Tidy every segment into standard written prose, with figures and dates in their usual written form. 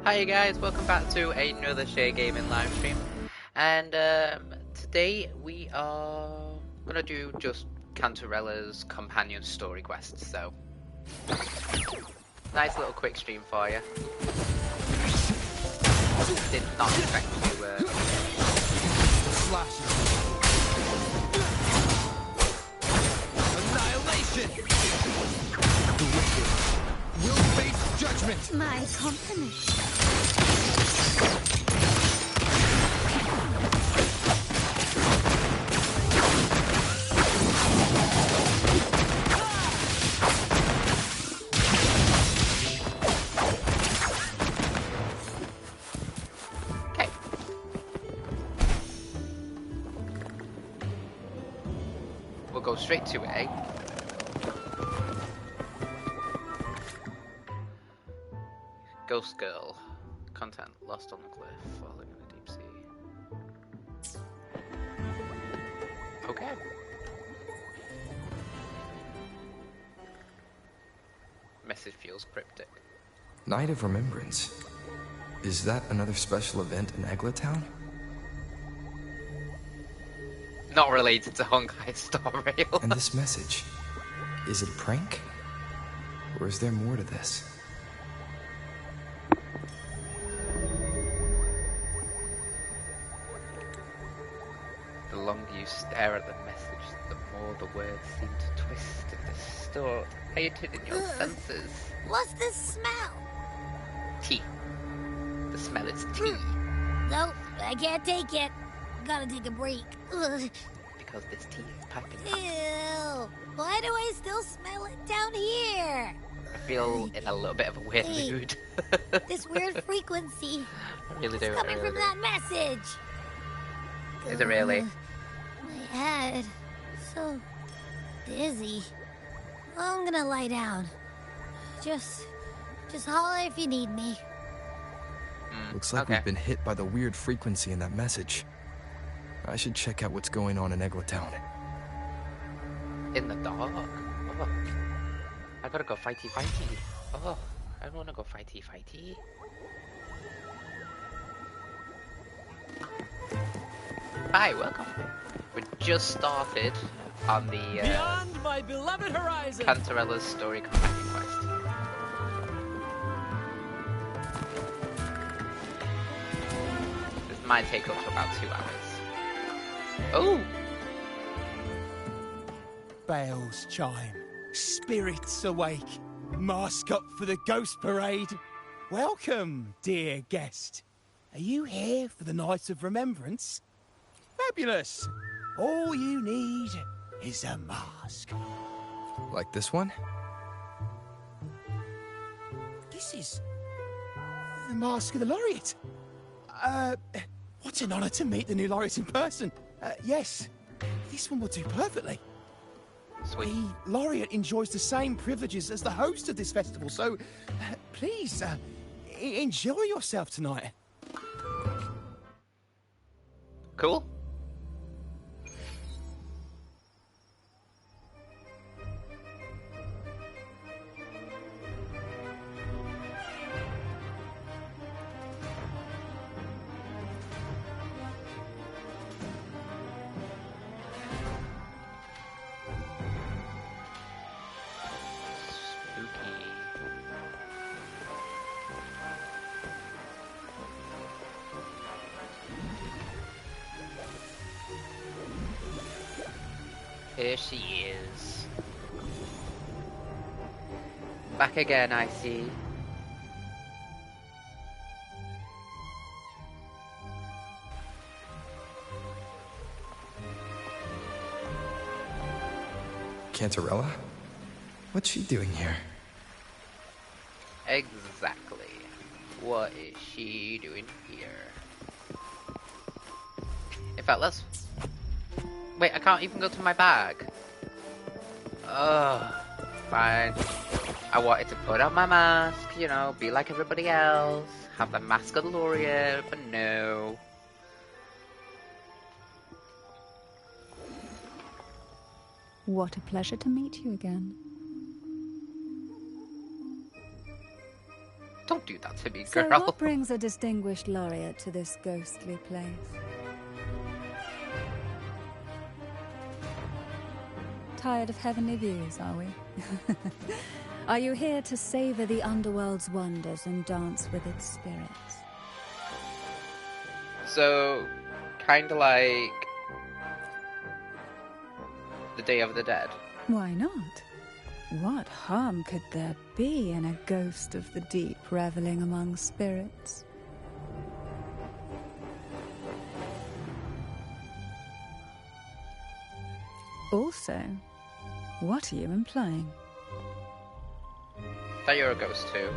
Hi you guys, welcome back to another Share Gaming livestream. And today we are gonna do just Cantarella's companion story quests. So nice little quick stream for you. Did not expect to Annihilation! The wicked will face judgment! My compliments. Okay. We'll go straight to A. Ghost Girl. Content lost on the cliff, falling in the deep sea. Okay. Message feels cryptic. Night of Remembrance. Is that another special event in Eglatown? Not related to Honkai Star Rail. And this message, is it a prank? Or is there more to this? The longer you stare at the message, the more the words seem to twist and distort, heightened in your senses. What's this smell? Tea. The smell is tea. Nope, I can't take it. Gotta take a break. Ugh. Because this tea is piping hot. Ew. Why do I still smell it down here? I feel in a little bit of a weird mood. This weird frequency. I really do. Coming I really from do. that message. Is it really? My head. So dizzy. I'm gonna lie down. Just holler if you need me. Looks like okay. we've been hit by the weird frequency in that message. I should check out what's going on in Eglatown. In the dark? Oh. I gotta go fighty. Oh, I don't wanna go fighty. Hi, welcome. We just started on the Beyond my beloved horizon. Cantarella's story companion quest. This might take up to about 2 hours. Oh! Bells chime, spirits awake, mask up for the ghost parade. Welcome, dear guest. Are you here for the Night of Remembrance? Fabulous! All you need is a mask. Like this one? This is the mask of the laureate. What an honor to meet the new laureate in person. Yes, this one will do perfectly. Sweet. The laureate enjoys the same privileges as the host of this festival, so please enjoy yourself tonight. Cool. Here she is. Back again, I see. Cantarella? What's she doing here? Exactly. What is she doing here? In fact, let's... Wait, I can't even go to my bag. Ugh. Fine. I wanted to put on my mask, you know, be like everybody else, have the mask of the laureate, but no. What a pleasure to meet you again. Don't do that to me, So girl. what brings a distinguished laureate to this ghostly place? Tired of heavenly views, are we? Are you here to savor the underworld's wonders and dance with its spirits? So, kinda like the Day of the Dead. Why not? What harm could there be in a ghost of the deep reveling among spirits? Also, what are you implying? That you're a ghost too.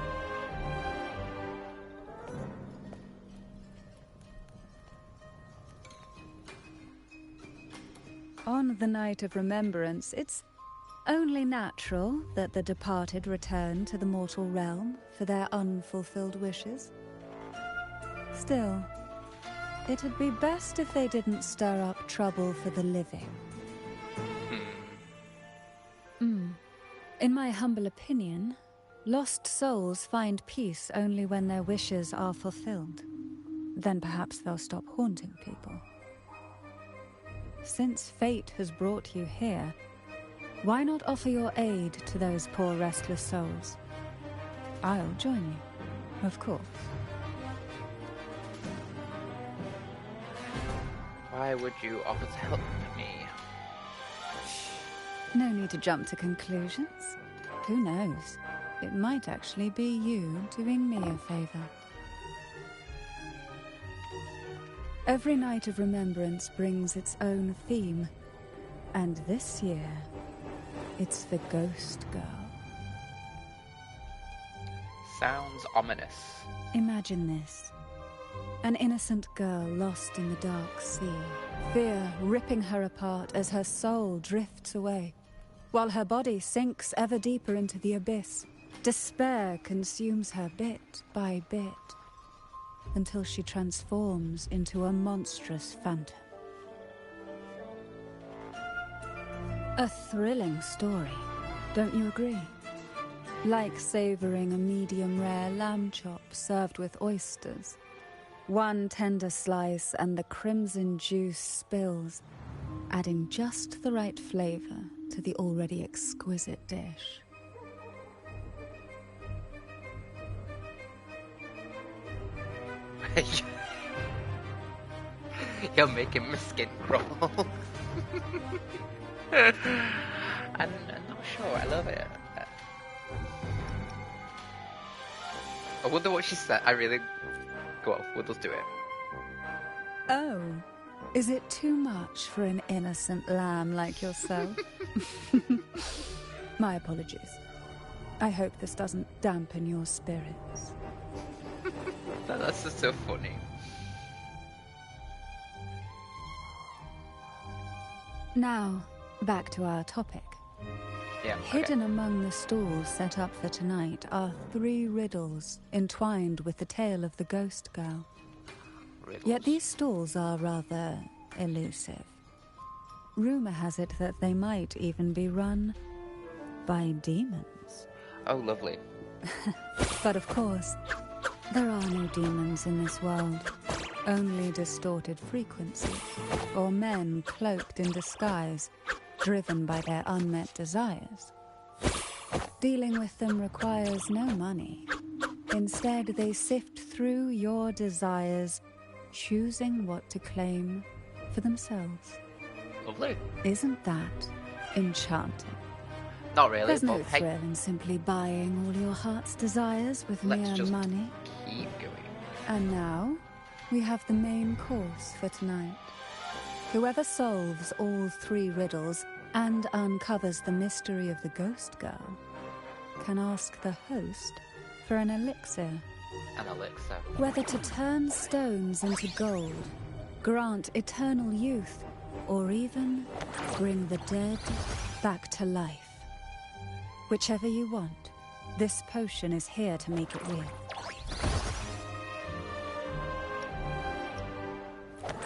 On the night of remembrance, it's only natural that the departed return to the mortal realm for their unfulfilled wishes. Still, it'd be best if they didn't stir up trouble for the living. In my humble opinion, lost souls find peace only when their wishes are fulfilled. Then perhaps they'll stop haunting people. Since fate has brought you here, why not offer your aid to those poor restless souls? I'll join you, of course. Why would you offer to help me? No need to jump to conclusions. Who knows? It might actually be you doing me a favor. Every night of remembrance brings its own theme, and this year, it's the Ghost Girl. Sounds ominous. Imagine this. An innocent girl lost in the dark sea, fear ripping her apart as her soul drifts away, while her body sinks ever deeper into the abyss. Despair consumes her bit by bit, until she transforms into a monstrous phantom. A thrilling story, don't you agree? Like savoring a medium-rare lamb chop served with oysters. One tender slice and the crimson juice spills, adding just the right flavor to the already exquisite dish. You're making my skin crawl. I'm not sure, I love it. I wonder what she said. I really... Go on, we'll just do it. Oh, is it too much for an innocent lamb like yourself? My apologies. I hope this doesn't dampen your spirits. That's just so funny. Now, back to our topic. Yeah, Hidden among the stalls set up for tonight are 3 riddles entwined with the tale of the Ghost Girl. Riddles. Yet these stalls are rather elusive. Rumor has it that they might even be run by demons. Oh, lovely. But of course, there are no demons in this world. Only distorted frequencies, or men cloaked in disguise, driven by their unmet desires. Dealing with them requires no money. Instead, they sift through your desires, choosing what to claim for themselves. Lovely. Isn't that enchanting? Not really, There's but no hey, thrill in simply buying all your heart's desires with let's mere just money. keep going. And now, we have the main course for tonight. Whoever solves all 3 riddles and uncovers the mystery of the Ghost Girl can ask the host for an elixir. An elixir. Whether to turn stones into gold, grant eternal youth, or even bring the dead back to life. Whichever you want, this potion is here to make it with.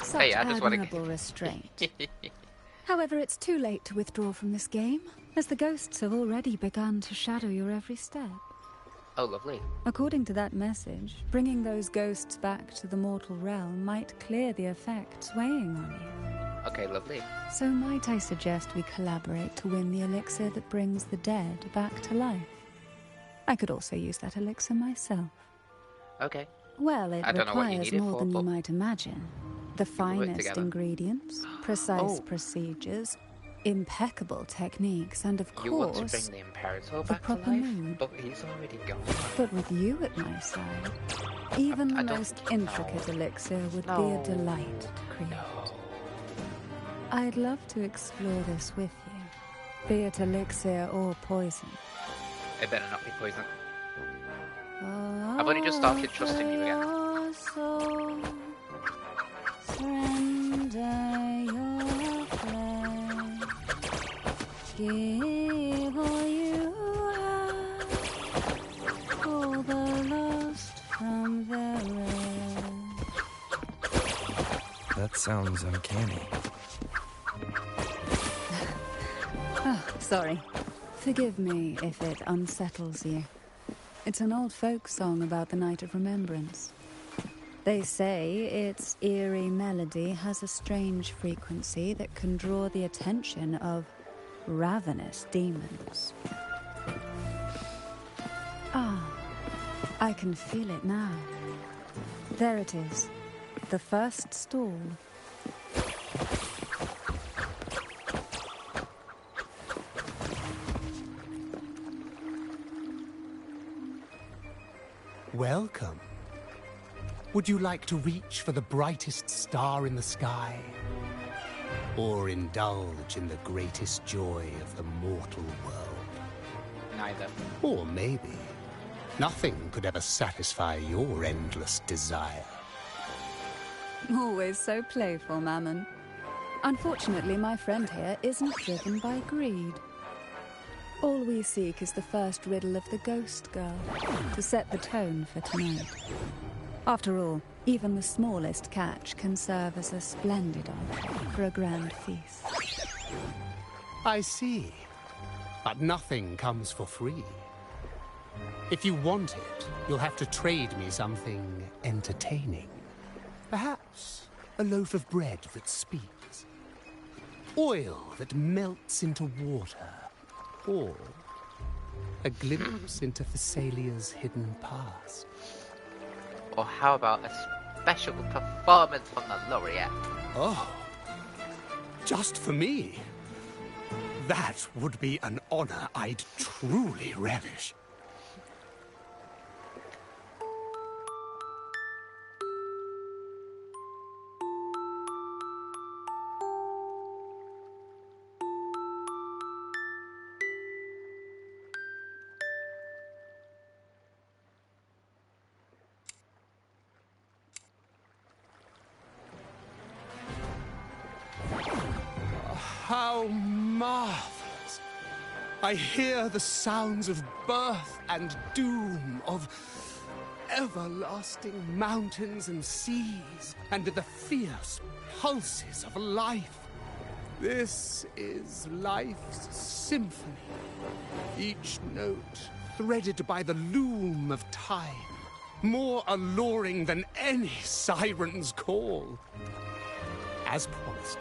Such Hey, I just wanna- admirable restraint. However, it's too late to withdraw from this game, as the ghosts have already begun to shadow your every step. Oh, lovely. According to that message, bringing those ghosts back to the mortal realm might clear the effects weighing on you. Okay, lovely. So might I suggest we collaborate to win the elixir that brings the dead back to life? I could also use that elixir myself. Okay. Well, it I don't know what you requires need it more for, than you but might imagine. The finest together. ingredients, precise Oh. procedures, impeccable techniques, and of You want to course, bring the Imperator the back to proper life? mood. But he's already gone. But with you at my side, even I the don't most think- intricate no. elixir would be No. a delight to create. No. I'd love to explore this with you, be it elixir or poison. It better not be poison. I've only just started trusting you again. Your soul, surrender your flesh, give all you have, all the lost from their rest. That sounds uncanny. Oh, sorry. Forgive me if it unsettles you. It's an old folk song about the Night of Remembrance. They say its eerie melody has a strange frequency that can draw the attention of ravenous demons. Ah, I can feel it now. There it is, the first stall. Welcome. Would you like to reach for the brightest star in the sky? Or indulge in the greatest joy of the mortal world? Neither. Or maybe nothing could ever satisfy your endless desire. Always so playful, Mammon. Unfortunately, my friend here isn't driven by greed. All we seek is the first riddle of the ghost girl, to set the tone for tonight. After all, even the smallest catch can serve as a splendid entree for a grand feast. I see. But nothing comes for free. If you want it, you'll have to trade me something entertaining. Perhaps a loaf of bread that speaks. Oil that melts into water. Or a glimpse into Thessalia's hidden past. Or how about a special performance from the laureate? Oh, just for me? That would be an honor I'd truly relish. How marvelous! I hear the sounds of birth and doom, of everlasting mountains and seas, and the fierce pulses of life. This is life's symphony, each note threaded by the loom of time, more alluring than any siren's call. As promised,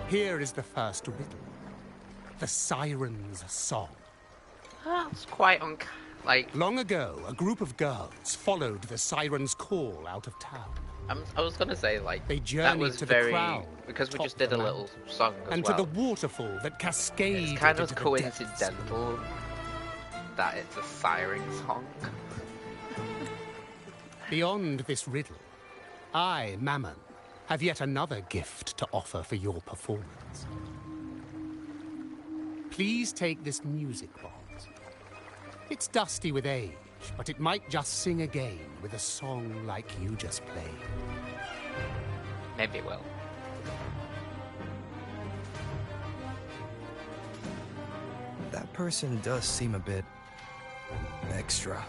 here is the first riddle. The Siren's Song. That's quite Long ago, a group of girls followed the Siren's call out of town. I was gonna say, They that journeyed was to very... the crown, because we top just did the a little mountain, song as and well. to the waterfall that cascaded It's kind of into the depths. coincidental that it's a siren song. Beyond this riddle, I, Mammon, have yet another gift to offer for your performance. Please take this music box. It's dusty with age, but it might just sing again with a song like you just played. Maybe it will. That person does seem a bit extra.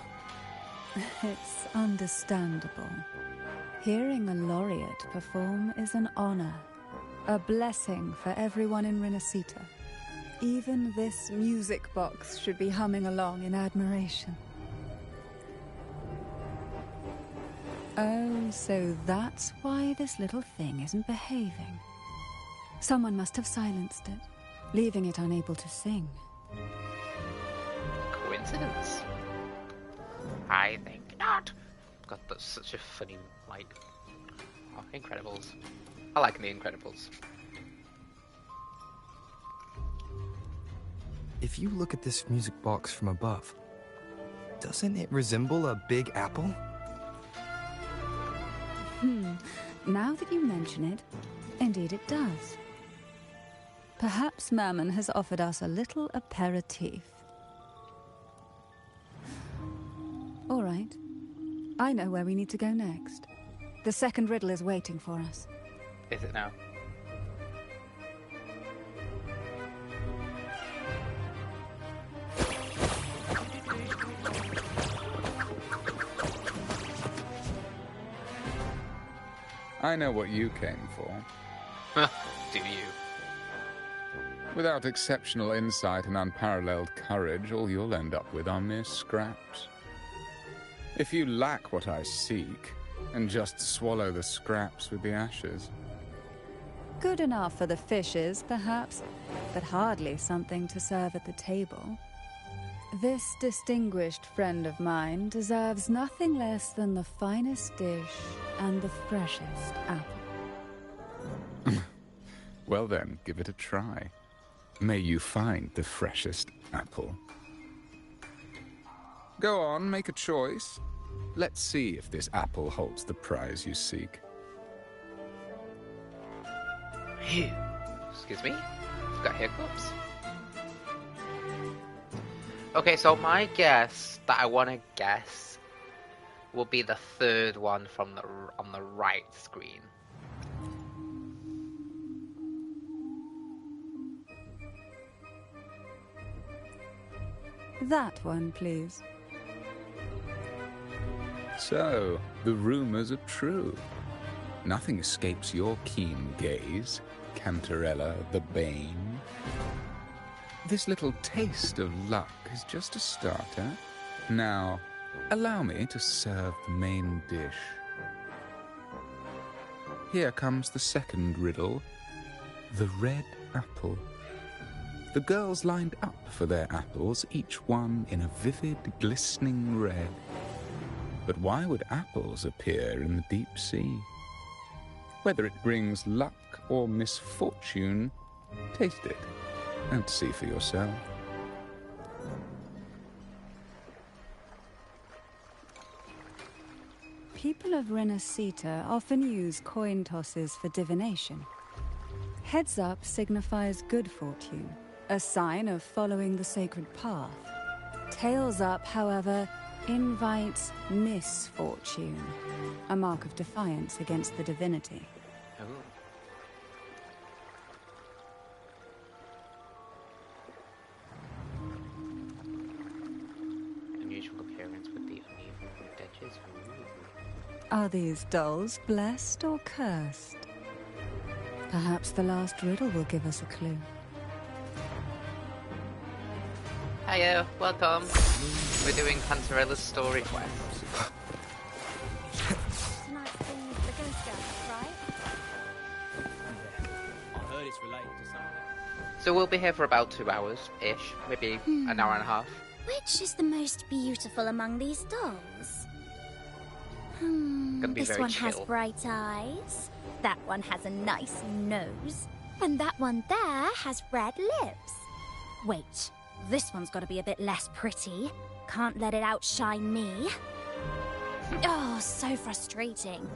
It's understandable. Hearing a laureate perform is an honor, a blessing for everyone in Renacita. Even this music box should be humming along in admiration. Oh, so that's why this little thing isn't behaving. Someone must have silenced it, leaving it unable to sing. Coincidence? I think not. God, that's such a funny, like... Oh, Incredibles. I like the Incredibles. If you look at this music box from above, doesn't it resemble a big apple? Now that you mention it, indeed it does. Perhaps Mammon has offered us a little aperitif. All right. I know where we need to go next. The second riddle is waiting for us. Is it now? I know what you came for. Do you? Without exceptional insight and unparalleled courage, all you'll end up with are mere scraps. If you lack what I seek, and just swallow the scraps with the ashes. Good enough for the fishes, perhaps, but hardly something to serve at the table. This distinguished friend of mine deserves nothing less than the finest dish and the freshest apple. Well then, give it a try. May you find the freshest apple. Go on, make a choice. Let's see if this apple holds the prize you seek. Excuse me? I've got hiccups. Okay, so my guess that I want to guess will be the third one from on the right screen. That one, please. So, the rumors are true. Nothing escapes your keen gaze, Cantarella the Bane. This little taste of luck is just a starter. Now, allow me to serve the main dish. Here comes the second riddle, the red apple. The girls lined up for their apples, each one in a vivid, glistening red. But why would apples appear in the deep sea? Whether it brings luck or misfortune, taste it and see for yourself. People of Renacita often use coin tosses for divination. Heads up signifies good fortune, a sign of following the sacred path. Tails up, however, invites misfortune, a mark of defiance against the divinity. Oh. Unusual appearance with the uneven edges. Are these dolls blessed or cursed? Perhaps the last riddle will give us a clue. Hiya, welcome. We're doing Cantarella's story quest. Tonight's thing is the Ghost Girl, right? I heard it's related to something. So we'll be here for about 2 hours-ish, maybe an hour and a half. Which is the most beautiful among these dolls? Gonna be This very one has chill. bright eyes. That one has a nice nose. And that one there has red lips. Wait, this one's got to be a bit less pretty. Can't let it outshine me. Oh, so frustrating.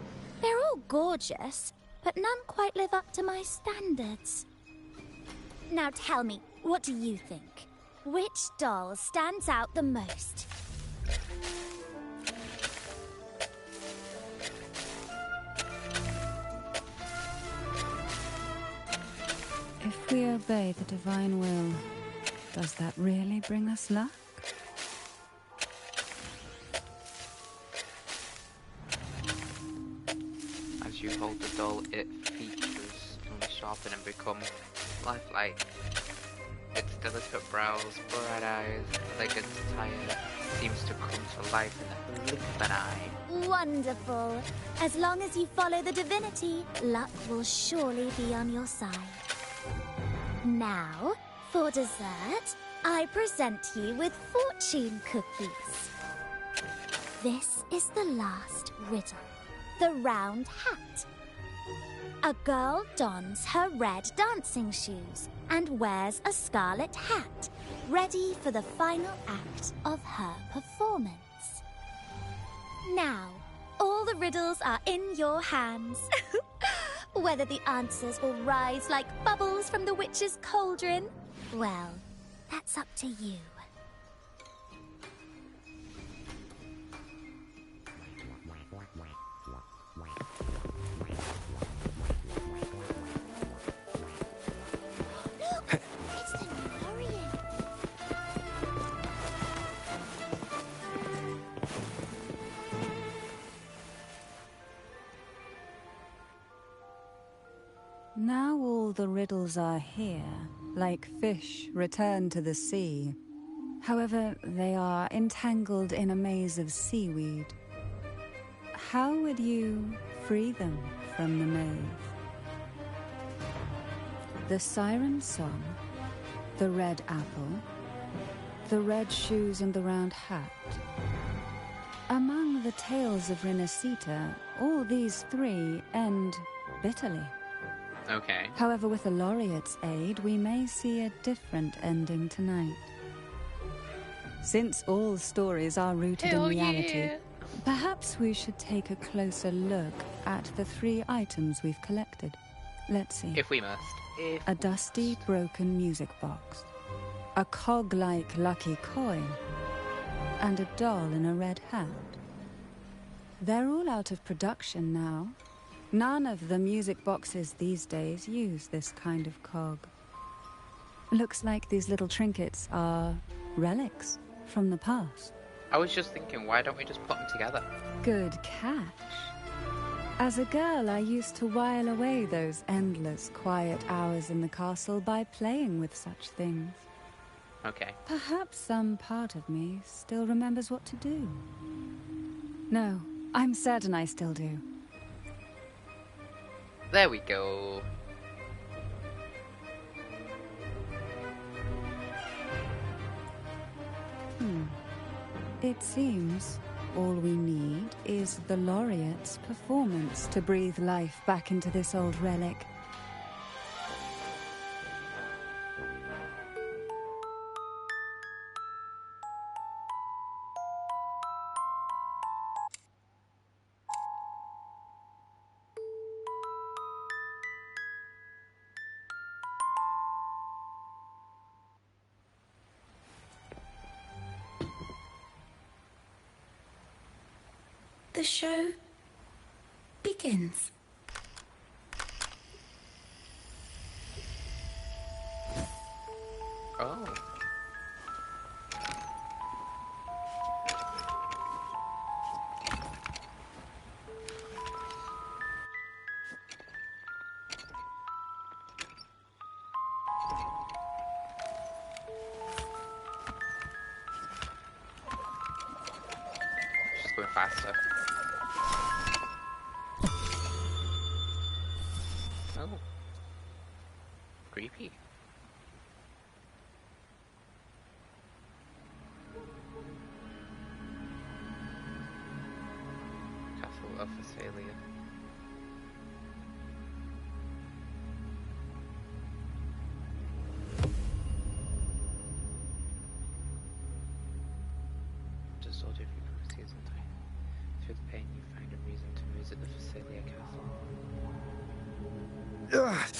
They're all gorgeous, but none quite live up to my standards. Now tell me, what do you think? Which doll stands out the most? If we obey the divine will, does that really bring us luck? As you hold the doll, it features only sharpen and become lifelike. Its delicate brows, bright eyes, elegant attire seems to come to life in the blink of an eye. Wonderful. As long as you follow the divinity, luck will surely be on your side. Now, for dessert, I present you with fortune cookies. This is the last riddle. The round hat. A girl dons her red dancing shoes and wears a scarlet hat, ready for the final act of her performance. Now, all the riddles are in your hands. Whether the answers will rise like bubbles from the witch's cauldron, well, that's up to you. Look, it's the Norian. Now all the riddles are here, like fish returned to the sea. However, they are entangled in a maze of seaweed. How would you free them from the maze? The siren song, the red apple, the red shoes and the round hat. Among the tales of Renacita, all these three end bitterly. Okay. However, with the laureate's aid, we may see a different ending tonight. Since all stories are rooted in reality, perhaps we should take a closer look at the three items we've collected. Let's see. If we must. A dusty, broken music box, a cog-like lucky coin, and a doll in a red hat. They're all out of production now. None of the music boxes these days use this kind of cog. Looks like these little trinkets are relics from the past. I was just thinking, why don't we just put them together? Good catch. As a girl, I used to while away those endless, quiet hours in the castle by playing with such things. Okay. Perhaps some part of me still remembers what to do. No, I'm certain I still do. There we go. It seems all we need is the laureate's performance to breathe life back into this old relic. The show begins. Oh. Just going faster. Oh. Creepy. Castle of Phasalia. Just order if you can see sometime. Through the pain you find a reason to visit the Phasalia Castle. Ugh.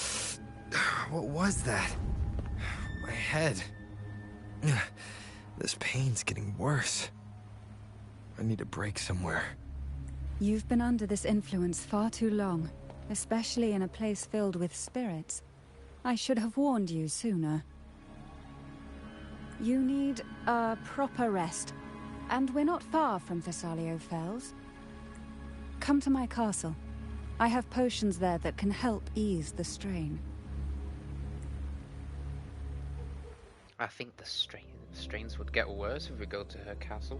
What was that? My head. Ugh. This pain's getting worse. I need a break somewhere. You've been under this influence far too long, especially in a place filled with spirits. I should have warned you sooner. You need a proper rest, and we're not far from Thessalio Fells. Come to my castle. I have potions there that can help ease the strain. I think the strains would get worse if we go to her castle,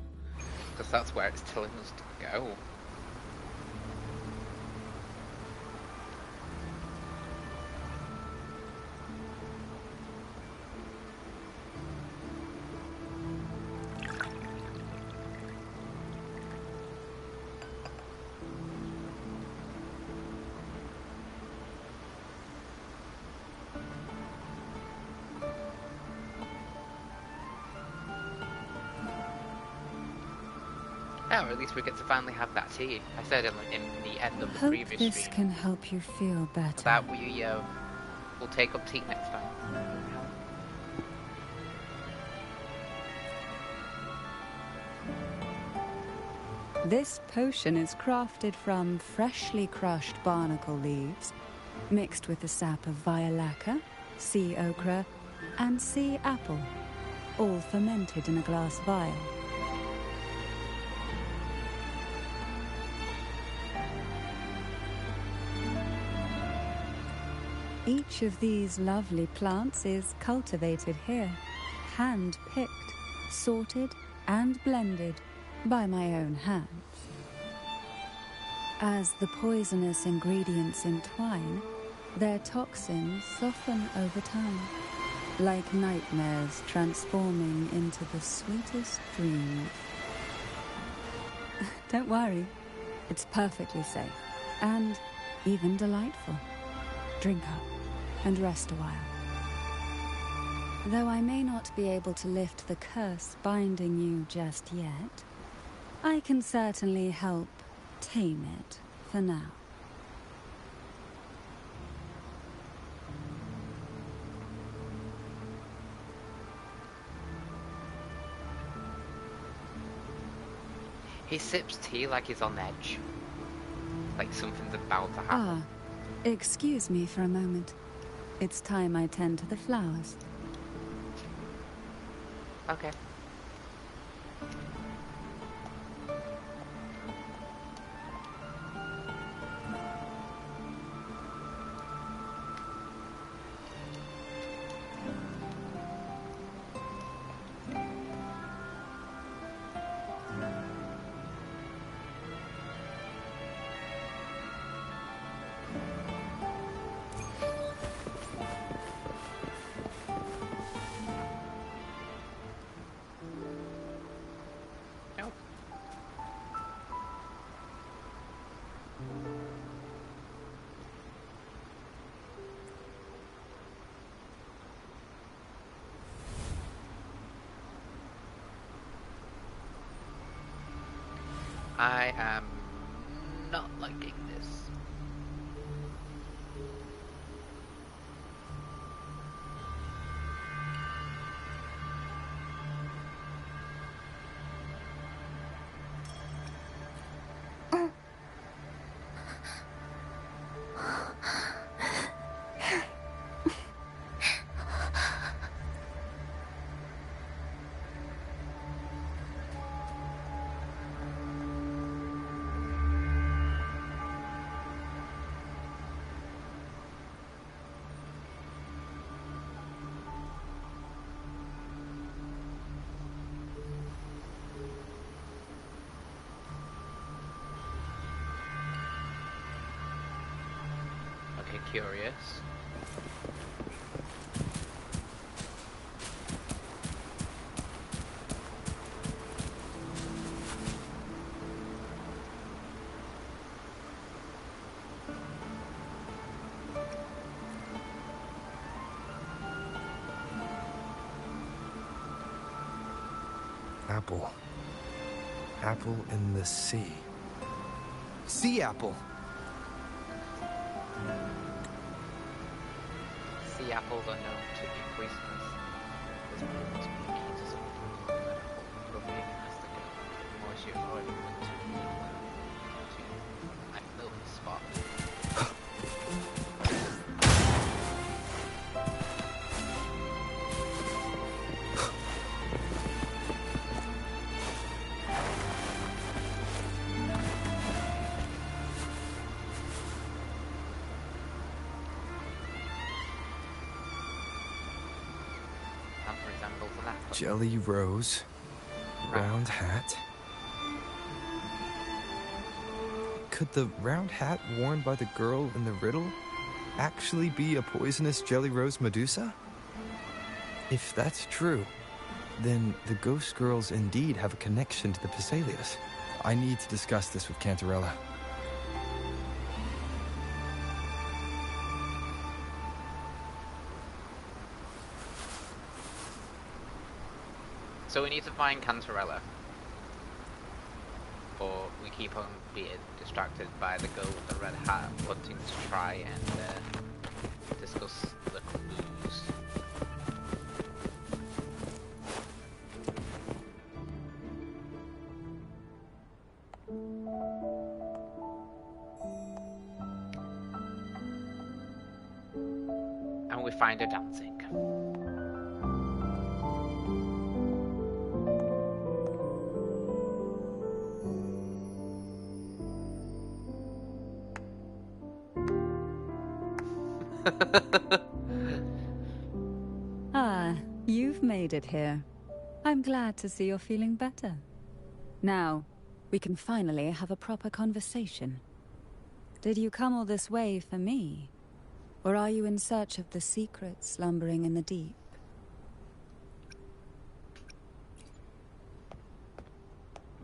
because that's where it's telling us to go. Oh, or at least we get to finally have that tea. I said in the end of the Hope previous this stream can help you feel better. that we'll take up tea next time. This potion is crafted from freshly crushed barnacle leaves, mixed with the sap of violaca, sea ochre, and sea apple, all fermented in a glass vial. Each of these lovely plants is cultivated here, hand-picked, sorted and blended by my own hands. As the poisonous ingredients entwine, their toxins soften over time, like nightmares transforming into the sweetest dreams. Don't worry, it's perfectly safe and even delightful. Drink up and rest a while. Though I may not be able to lift the curse binding you just yet, I can certainly help tame it for now. He sips tea like he's on edge. Like something's about to happen. Ah, excuse me for a moment. It's time I tend to the flowers. Okay. I am not liking this. Okay, curious. Apple. Apple in the sea. Sea apple! Sea apples are known to be poisonous. This one must be key to something that probably has to go. More she already went to I know the spot. resembles an apple. Jelly Rose. Round hat. Could the round hat worn by the girl in the riddle actually be a poisonous Jelly Rose Medusa? If that's true, then the ghost girls indeed have a connection to the Phasalias. I need to discuss this with Cantarella. So we need to find Cantarella. Or we keep on being distracted by the girl with the red hat wanting to try and discuss the clues. And we find her dancing. Ah, you've made it here. I'm glad to see you're feeling better. Now, we can finally have a proper conversation. Did you come all this way for me? Or are you in search of the secret slumbering in the deep?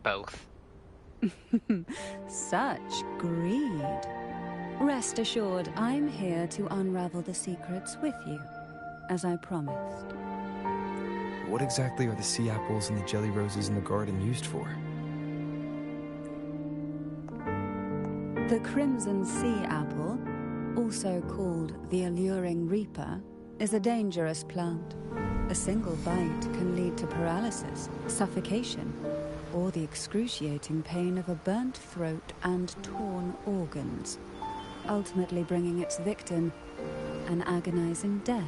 Both. Such greed. Rest assured, I'm here to unravel the secrets with you, as I promised. What exactly are the sea apples and the jelly roses in the garden used for? The crimson sea apple, also called the alluring reaper, is a dangerous plant. A single bite can lead to paralysis, suffocation, or the excruciating pain of a burnt throat and torn organs, ultimately bringing its victim an agonizing death.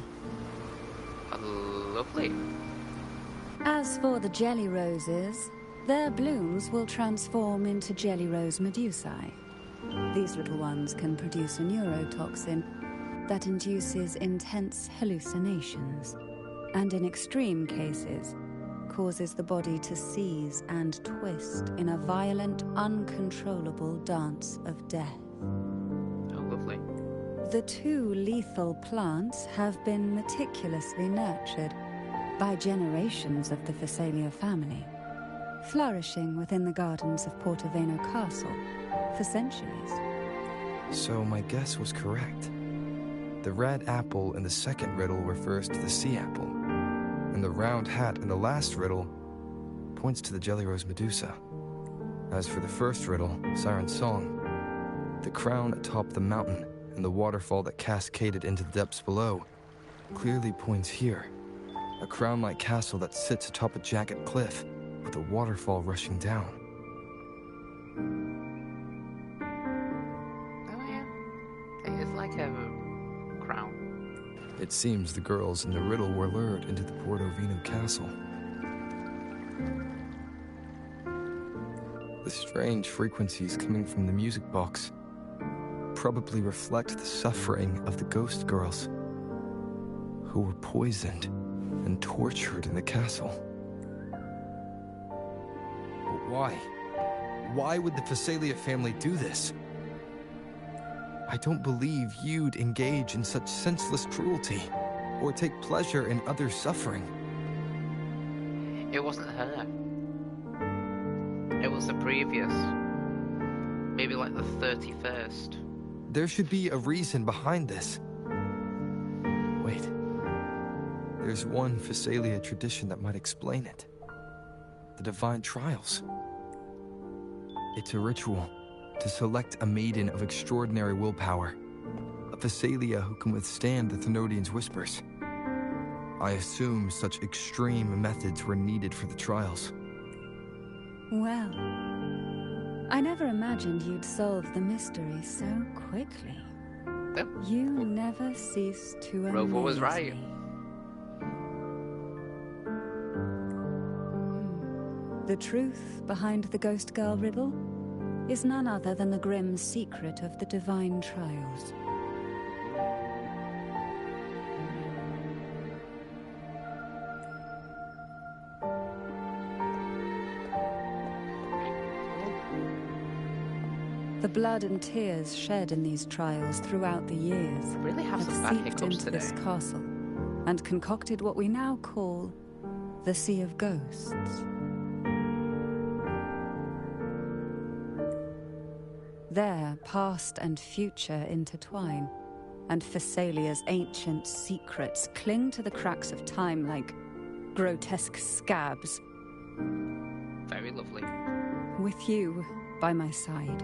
Lovely. As for the jelly roses, their blooms will transform into jelly rose medusae. These little ones can produce a neurotoxin that induces intense hallucinations, and in extreme cases, causes the body to seize and twist in a violent, uncontrollable dance of death. Oh, lovely. The two lethal plants have been meticulously nurtured by generations of the Phasalia family, flourishing within the gardens of Portoveno Castle for centuries. So my guess was correct. The red apple in the second riddle refers to the sea apple, and the round hat in the last riddle points to the Jelly Rose Medusa. As for the first riddle, Siren's Song, the crown atop the mountain and the waterfall that cascaded into the depths below clearly points here. A crown-like castle that sits atop a jagged cliff with a waterfall rushing down. Oh yeah. It is like a crown. It seems the girls in the riddle were lured into the Portovino castle. The strange frequencies coming from the music box probably reflect the suffering of the ghost girls who were poisoned and tortured in the castle. But why? Why would the Phasalia family do this? I don't believe you'd engage in such senseless cruelty or take pleasure in others' suffering. It wasn't her. It was the previous. Maybe like the 31st. There should be a reason behind this. Wait. There's one Phasalia tradition that might explain it. The Divine Trials. It's a ritual to select a maiden of extraordinary willpower. A Phasalia who can withstand the Thenodian's whispers. I assume such extreme methods were needed for the trials. Well, I never imagined you'd solve the mystery so quickly. Yep. You never cease to amaze Rover was right. me. The truth behind the Ghost Girl riddle is none other than the grim secret of the Divine Trials. The blood and tears shed in these trials throughout the years Really have some have bad seeped hiccups into today. this castle and concocted what we now call the Sea of Ghosts. There, past and future intertwine, and Thessalia's ancient secrets cling to the cracks of time like grotesque scabs. Very lovely. With you by my side,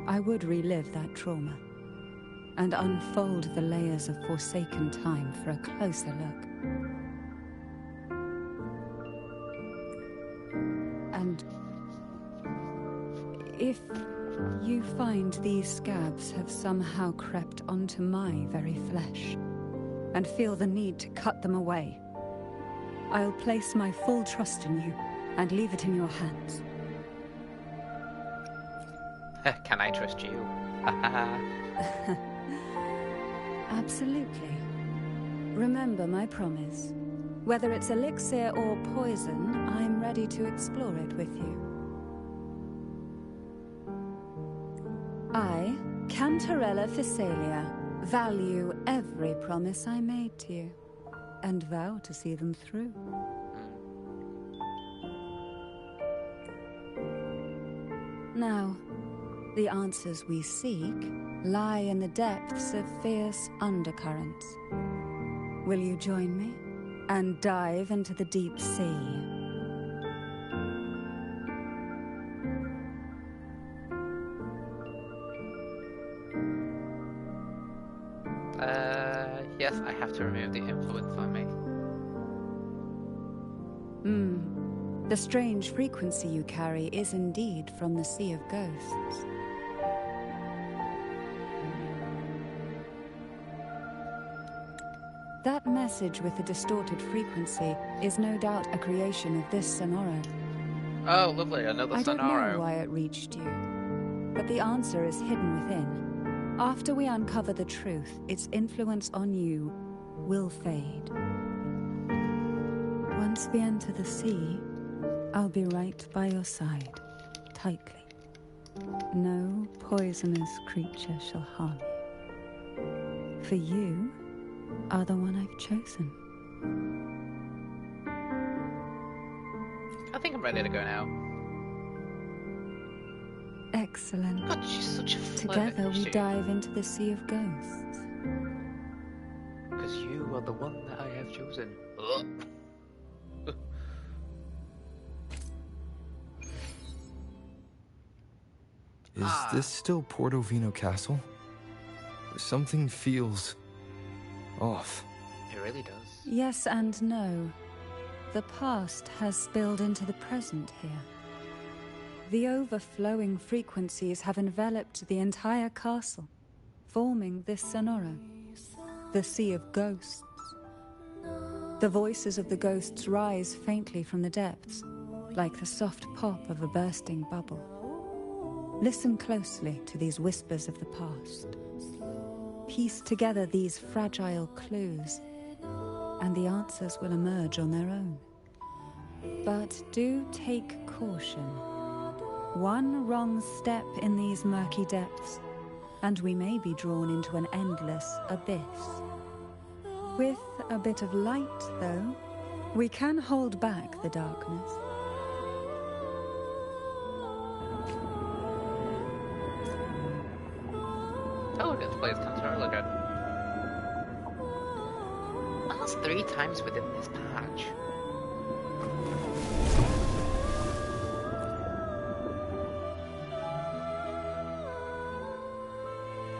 I would relive that trauma and unfold the layers of forsaken time for a closer look. And if you find these scabs have somehow crept onto my very flesh and feel the need to cut them away, I'll place my full trust in you and leave it in your hands. Can I trust you? Absolutely. Remember my promise. Whether it's elixir or poison, I'm ready to explore it with you. I, Cantarella Thessalia, value every promise I made to you, and vow to see them through. Now, the answers we seek lie in the depths of fierce undercurrents. Will you join me and dive into the deep sea? Yes, I have to remove the influence on me. The strange frequency you carry is indeed from the Sea of Ghosts. That message with the distorted frequency is no doubt a creation of this Sonoro. Oh, lovely, another I don't Sonoro. know why it reached you, but the answer is hidden within. After we uncover the truth, its influence on you will fade. Once we enter the sea, I'll be right by your side, tightly. No poisonous creature shall harm you. For you are the one I've chosen. I think I'm ready to go now. Excellent. God, she's such a flirt, Together we isn't she? dive into the Sea of Ghosts. Because you are the one that I have chosen. Ugh. Is this still Portovino Castle? Something feels off. It really does. Yes and no. The past has spilled into the present here. The overflowing frequencies have enveloped the entire castle, forming this Sonoro, the Sea of Ghosts. The voices of the ghosts rise faintly from the depths, like the soft pop of a bursting bubble. Listen closely to these whispers of the past. Piece together these fragile clues, and the answers will emerge on their own. But do take caution. One wrong step in these murky depths, and we may be drawn into an endless abyss. With a bit of light, though, we can hold back the darkness. Oh, let's play as Cantarella again. That's 3 times within this patch.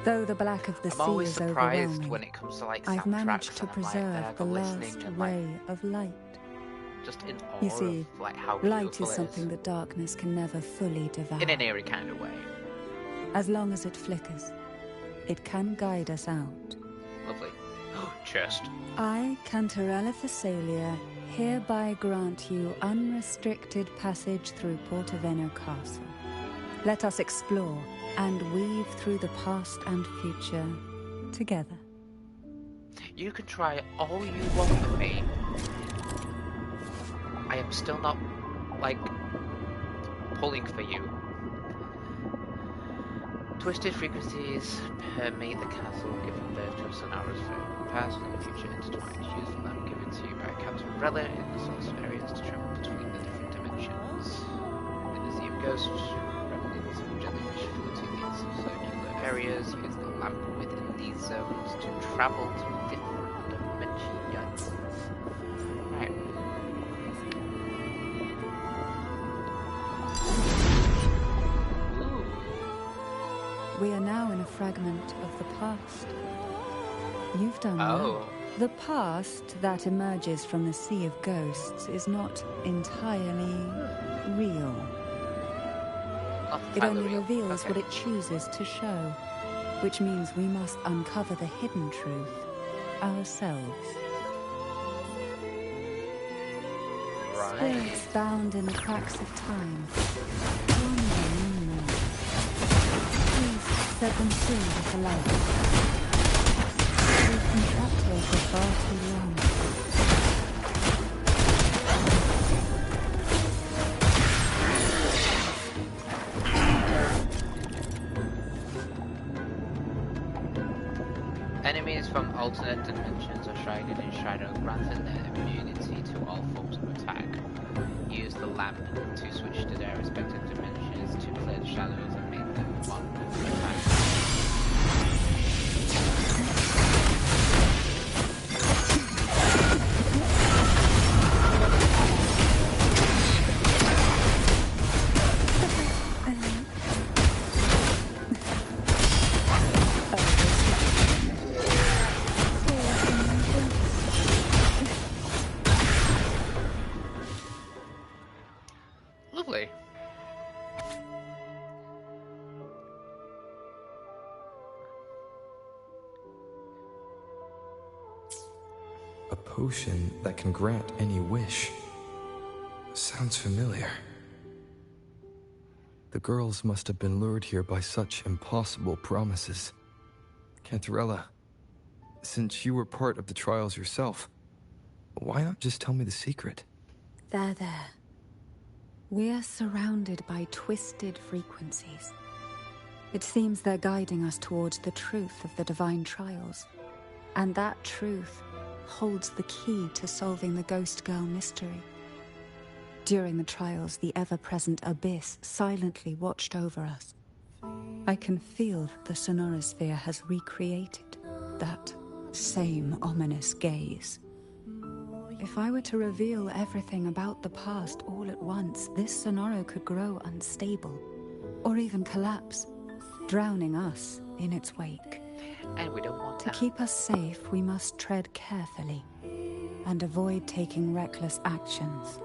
Though the black of the I'm sea always is surprised overwhelming, when it comes to like I've managed soundtracks to and I'm like preserve there, the listening last and ray like of light. just in awe You see, of like how light beautiful is it something that darkness can never fully devour. in an eerie kind of way. As long as it flickers, it can guide us out. Lovely. Chest. I, Cantarella Thessalia, hereby grant you unrestricted passage through Portovino Castle. Let us explore and weave through the past and future together. You can try all you want with me. I am still not, like, pulling for you. Twisted frequencies permeate the castle, giving birth to a sonorous flow. Past and future intertwined. Use the lamp given to you by Cantarella in the source areas to travel between the different dimensions. In the Sea of Ghosts, remnants of jellyfish floating in circular areas. Use the lamp within these zones to travel to different dimensions. Right. We are now in a fragment of the past. You've done well. The past that emerges from the Sea of Ghosts is not entirely real. It only reveals what it chooses to show, which means we must uncover the hidden truth ourselves. Right. Spirits bound in the cracks of time. Wonder more. Please set them free with the light. We've been trapped here for far too long. Enemies from alternate dimensions are shrouded in shadow, granting them immunity to all forms of attack. Use the lamp to switch to their respective dimensions to clear the shadows and make them vulnerable to attack. Lovely. A potion that can grant any wish. Sounds familiar. The girls must have been lured here by such impossible promises. Cantarella, since you were part of the trials yourself, why not just tell me the secret? There. We are surrounded by twisted frequencies. It seems they're guiding us towards the truth of the divine trials. And that truth holds the key to solving the Ghost Girl mystery. During the trials, the ever-present abyss silently watched over us. I can feel that the sonorosphere has recreated that same ominous gaze. If I were to reveal everything about the past all at once, this sonoro could grow unstable, or even collapse, drowning us in its wake. And we don't want To that. keep us safe, we must tread carefully and avoid taking reckless actions.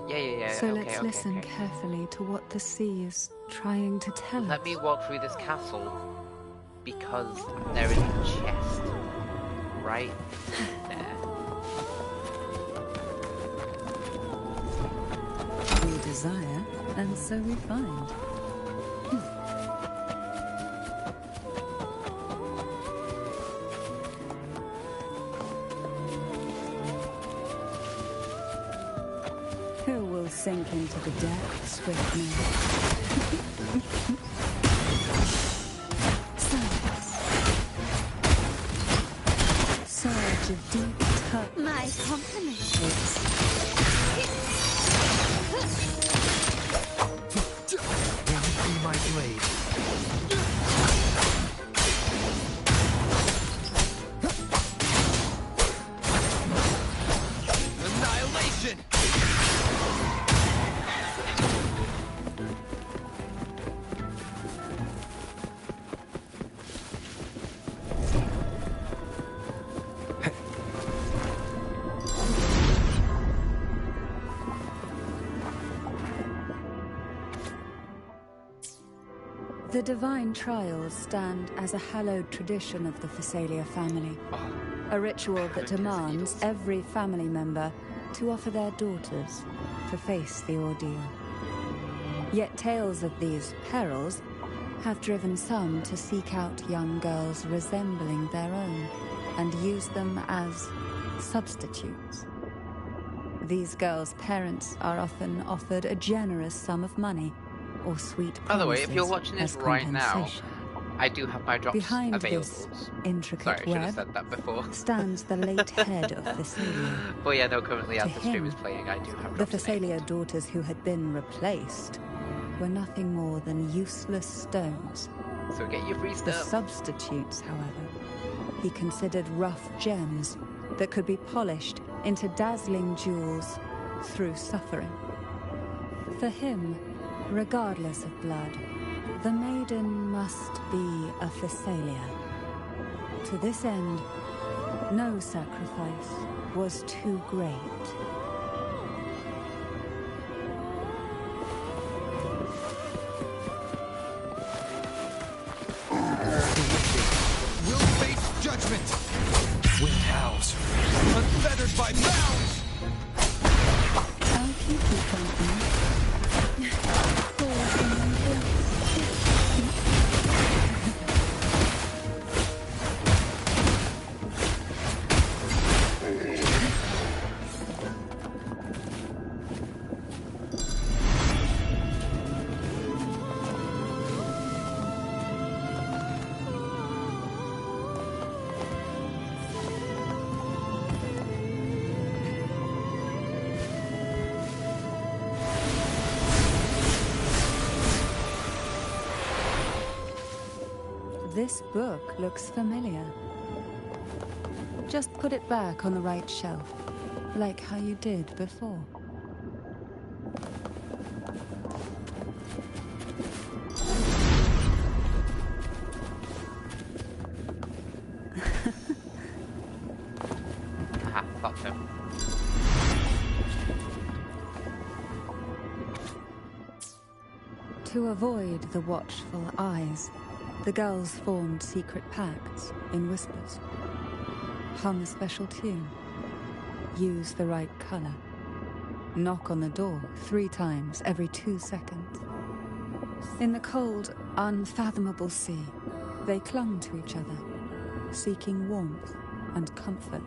Yeah. So let's listen carefully to what the sea is trying to tell us. Let me walk through this castle because there is a chest right there. We desire, and so we find. Who will sink into the depths with me? Silence. Surge of deep touch. My compliments. Be my blade. Annihilation! The divine trials stand as a hallowed tradition of the Phasalia family. A ritual that demands every family member to offer their daughters to face the ordeal. Yet tales of these perils have driven some to seek out young girls resembling their own and use them as substitutes. These girls' parents are often offered a generous sum of money or sweet promises. By the way, if you're watching this as right now, compensation. I do have my drops Behind available. this intricate Sorry, I should have web said that before. stands the late head of Thessalia. But yeah, no, currently To as the stream him, is playing, I do have The drops Thessalia enabled. daughters who had been replaced were nothing more than useless stones. So get your free The stuff. substitutes, however, he considered rough gems that could be polished into dazzling jewels through suffering. For him, regardless of blood, the maiden must be a Thessalia. To this end, no sacrifice was too great. Will face judgment. Wind howls, unfettered by bounds. I'll keep you company. This book looks familiar. Just put it back on the right shelf, like how you did before. Haha, thought so. To avoid the watchful eyes, the girls formed secret pacts in whispers. Hum a special tune. Use the right color. Knock on the door 3 times every 2 seconds. In the cold, unfathomable sea, they clung to each other, seeking warmth and comfort.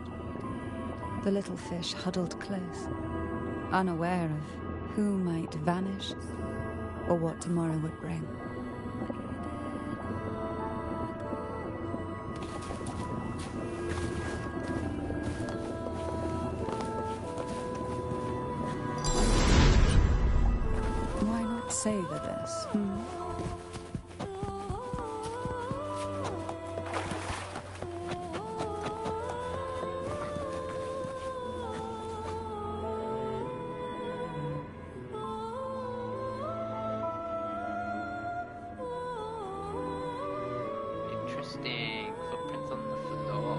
The little fish huddled close, unaware of who might vanish or what tomorrow would bring. Savor this. Interesting. Footprints on the floor.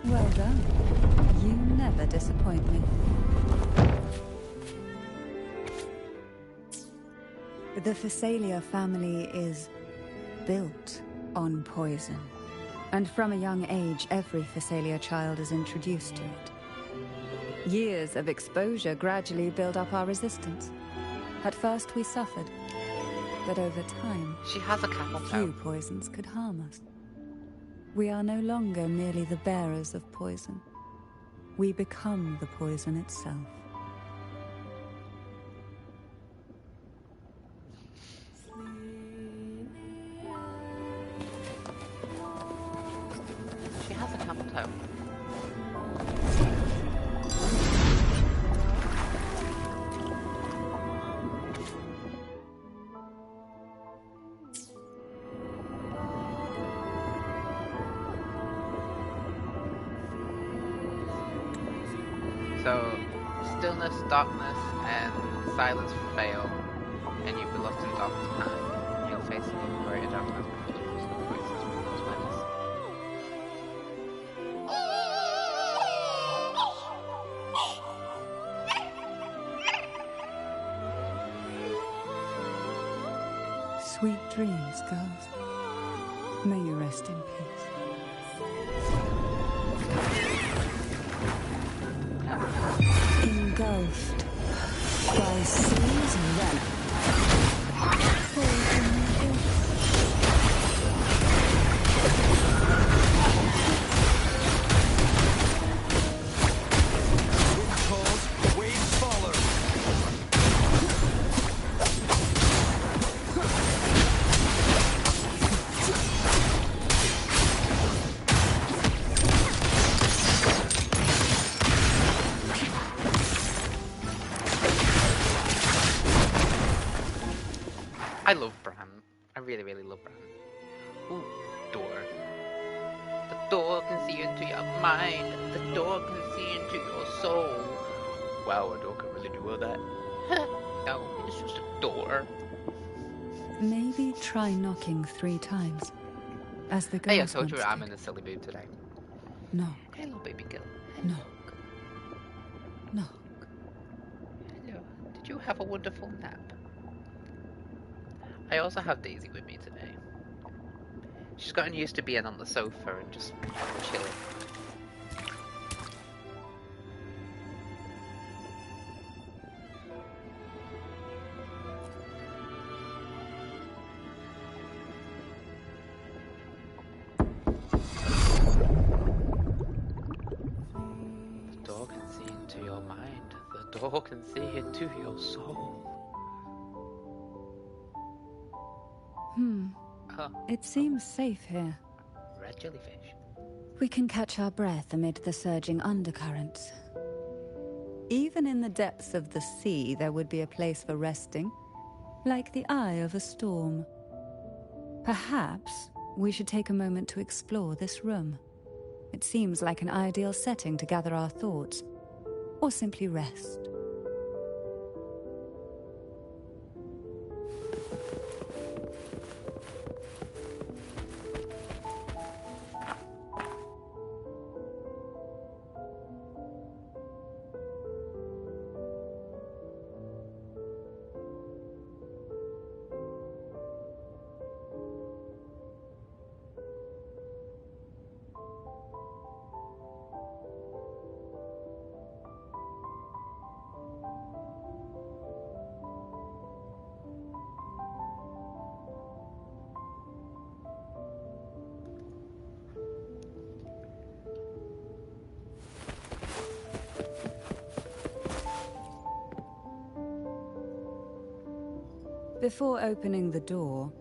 Well done. You never disappoint me. The Thessalia family is built on poison. And from a young age, every Thessalia child is introduced to it. Years of exposure gradually build up our resistance. At first we suffered, but over time, She has a camel few toe. poisons could harm us. We are no longer merely the bearers of poison. We become the poison itself. She has a camel toe. So, stillness, darkness, and silence fail, and you've been lost in darkness time. You'll face an greater darkness before the roots of coexist with those menace. Sweet dreams, girls. May you rest in peace. Engulfed by sea's venom. I love Bran. I really, really love Bran. Ooh, door. The door can see into your mind. The door can see into your soul. Wow, a door can really do all that. No, it's just a door. Maybe try knocking 3 times, as the Hey, I girls told you once I'm did. in a silly mood today. Knock, Hello, baby girl. knock, knock. Hello. Did you have a wonderful nap? I also have Daisy with me today. She's gotten used to being on the sofa and just chilling. The door can see into your mind. The door can see into your soul. Oh, It seems safe here. red jellyfish. We can catch our breath amid the surging undercurrents. Even in the depths of the sea, there would be a place for resting, like the eye of a storm. Perhaps we should take a moment to explore this room. It seems like an ideal setting to gather our thoughts, or simply rest. Before opening the door,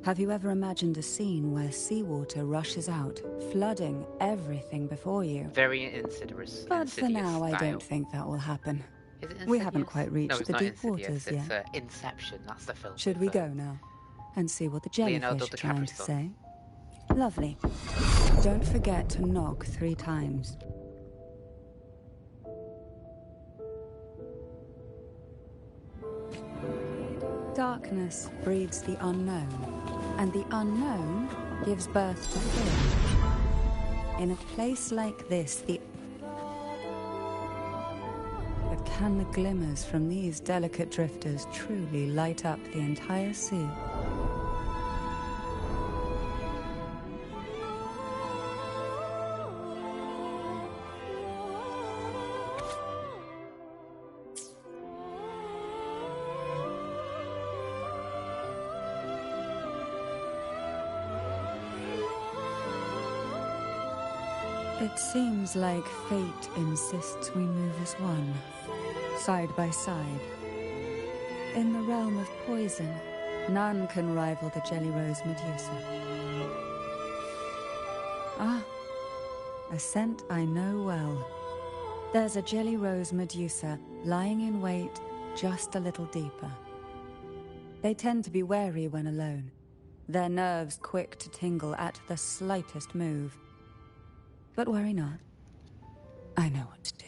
have you ever imagined a scene where seawater rushes out, flooding everything before you? Very insidious. But for now, I style. don't think that will happen. Is it We haven't Insidious? quite reached No, it's the not deep Insidious, waters it's, yet. Inception. That's the film. Should we go now and see what the Leonardo jellyfish are trying to DiCaprio's say? Lovely. Don't forget to knock 3 times. Darkness breeds the unknown, and the unknown gives birth to fear. In a place like this, But can the glimmers from these delicate drifters truly light up the entire sea? It seems like fate insists we move as one, side by side. In the realm of poison, none can rival the Jelly Rose Medusa. Ah, a scent I know well. There's a Jelly Rose Medusa lying in wait just a little deeper. They tend to be wary when alone, their nerves quick to tingle at the slightest move. But worry not. I know what to do.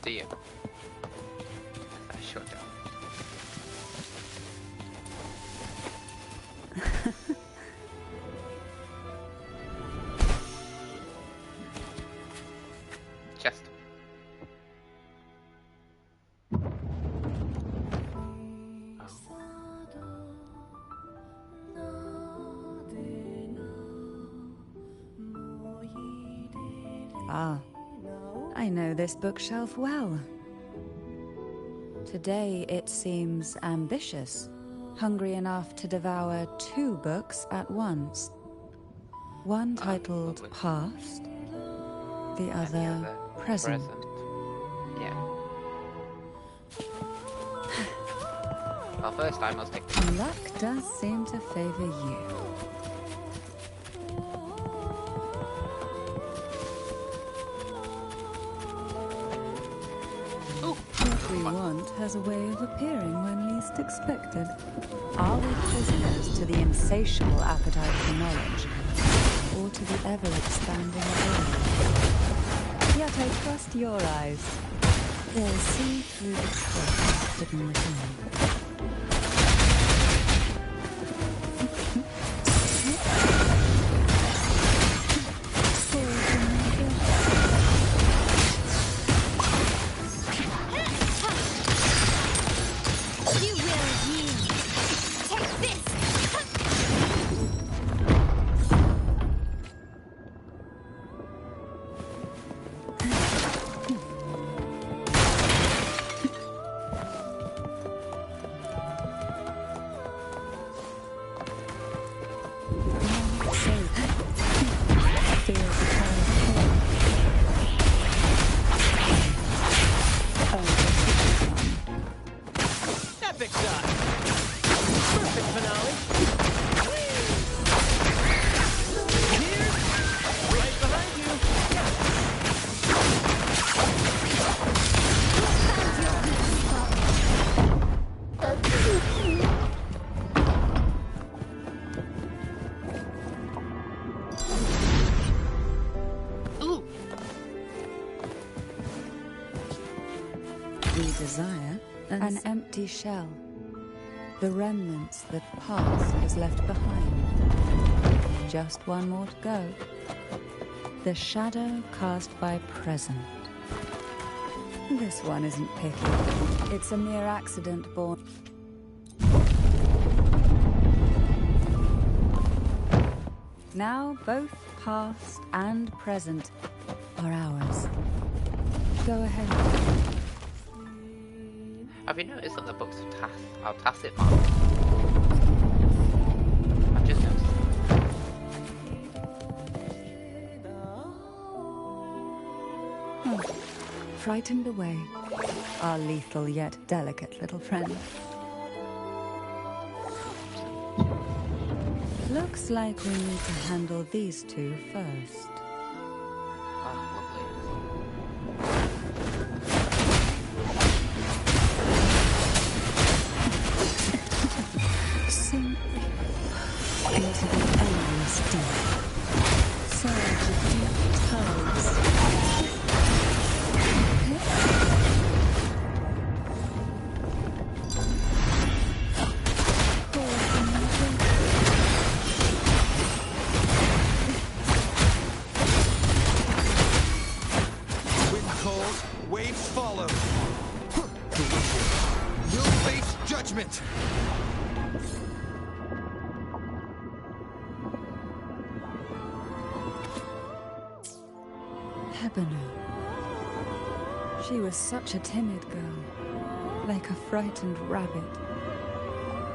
Do you? I sure do. Chest. Ah, I know this bookshelf well. Today it seems ambitious, hungry enough to devour 2 books at once. One titled lovely. Past, the And other Present. Yeah. Well, first I must take. Luck does seem to favor you. you want has a way of appearing when least expected. Are we prisoners to the insatiable appetite for knowledge, or to the ever-expanding world? Yet I trust your eyes. They'll see through the truth hidden within. An empty shell. The remnants that past has left behind. Just one more to go. The shadow cast by present. This one isn't picky. It's a mere accident born. Now both past and present are ours. Go ahead. Have you noticed that the books are tacit marked? I've just noticed. Frightened away, our lethal yet delicate little friend. Looks like we need to handle these two first. Sink into the endless deep. Surge of deep tides. Wind calls, waves follow. The wicked will face judgment. She was such a timid girl, like a frightened rabbit.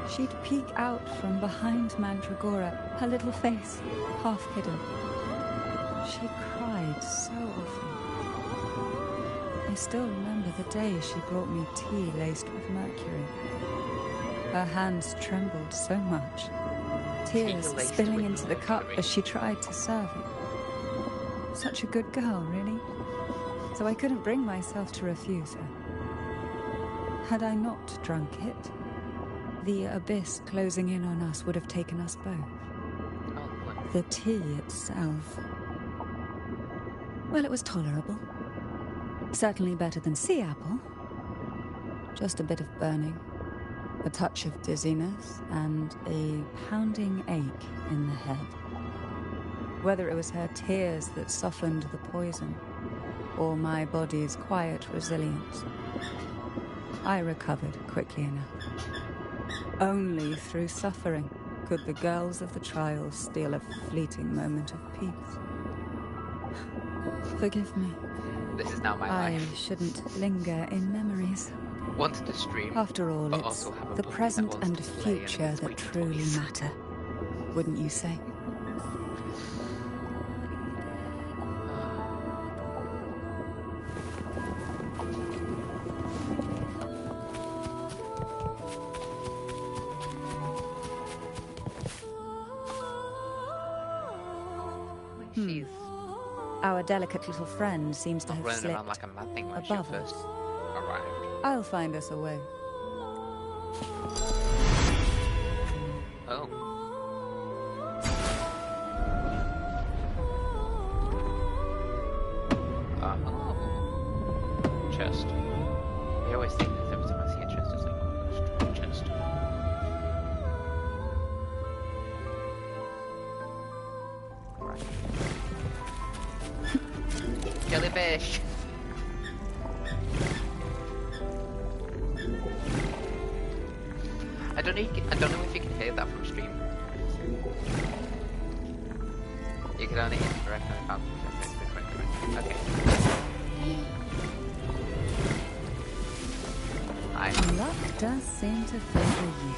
She'd peek out from behind Mandragora, her little face half hidden. She cried so often. I still remember the day she brought me tea laced with mercury. Her hands trembled so much, tears spilling into the cup as she tried to serve it. Such a good girl, really. So I couldn't bring myself to refuse her. Had I not drunk it, the abyss closing in on us would have taken us both. The tea itself, well, it was tolerable. Certainly better than sea apple. Just a bit of burning, a touch of dizziness, and a pounding ache in the head. Whether it was her tears that softened the poison, or my body's quiet resilience, I recovered quickly enough. Only through suffering could the girls of the trials steal a fleeting moment of peace. Forgive me. This is now my I life. shouldn't linger in memories. Wanted to stream. After all, but it's also have a the book present that wants and to play in future its that weak truly voice. matter, wouldn't you say? She's Our delicate little friend seems to not have running slipped around like a mad thing when she above first us. arrived. I'll find us a way. Oh. Oh. Chest. I always think that every time I see a chest, it's like, oh, a chest. Right. Jellyfish! I don't know if you can hear that from stream. You can only interact on the phone. Okay. Hi. Luck does seem to favor you.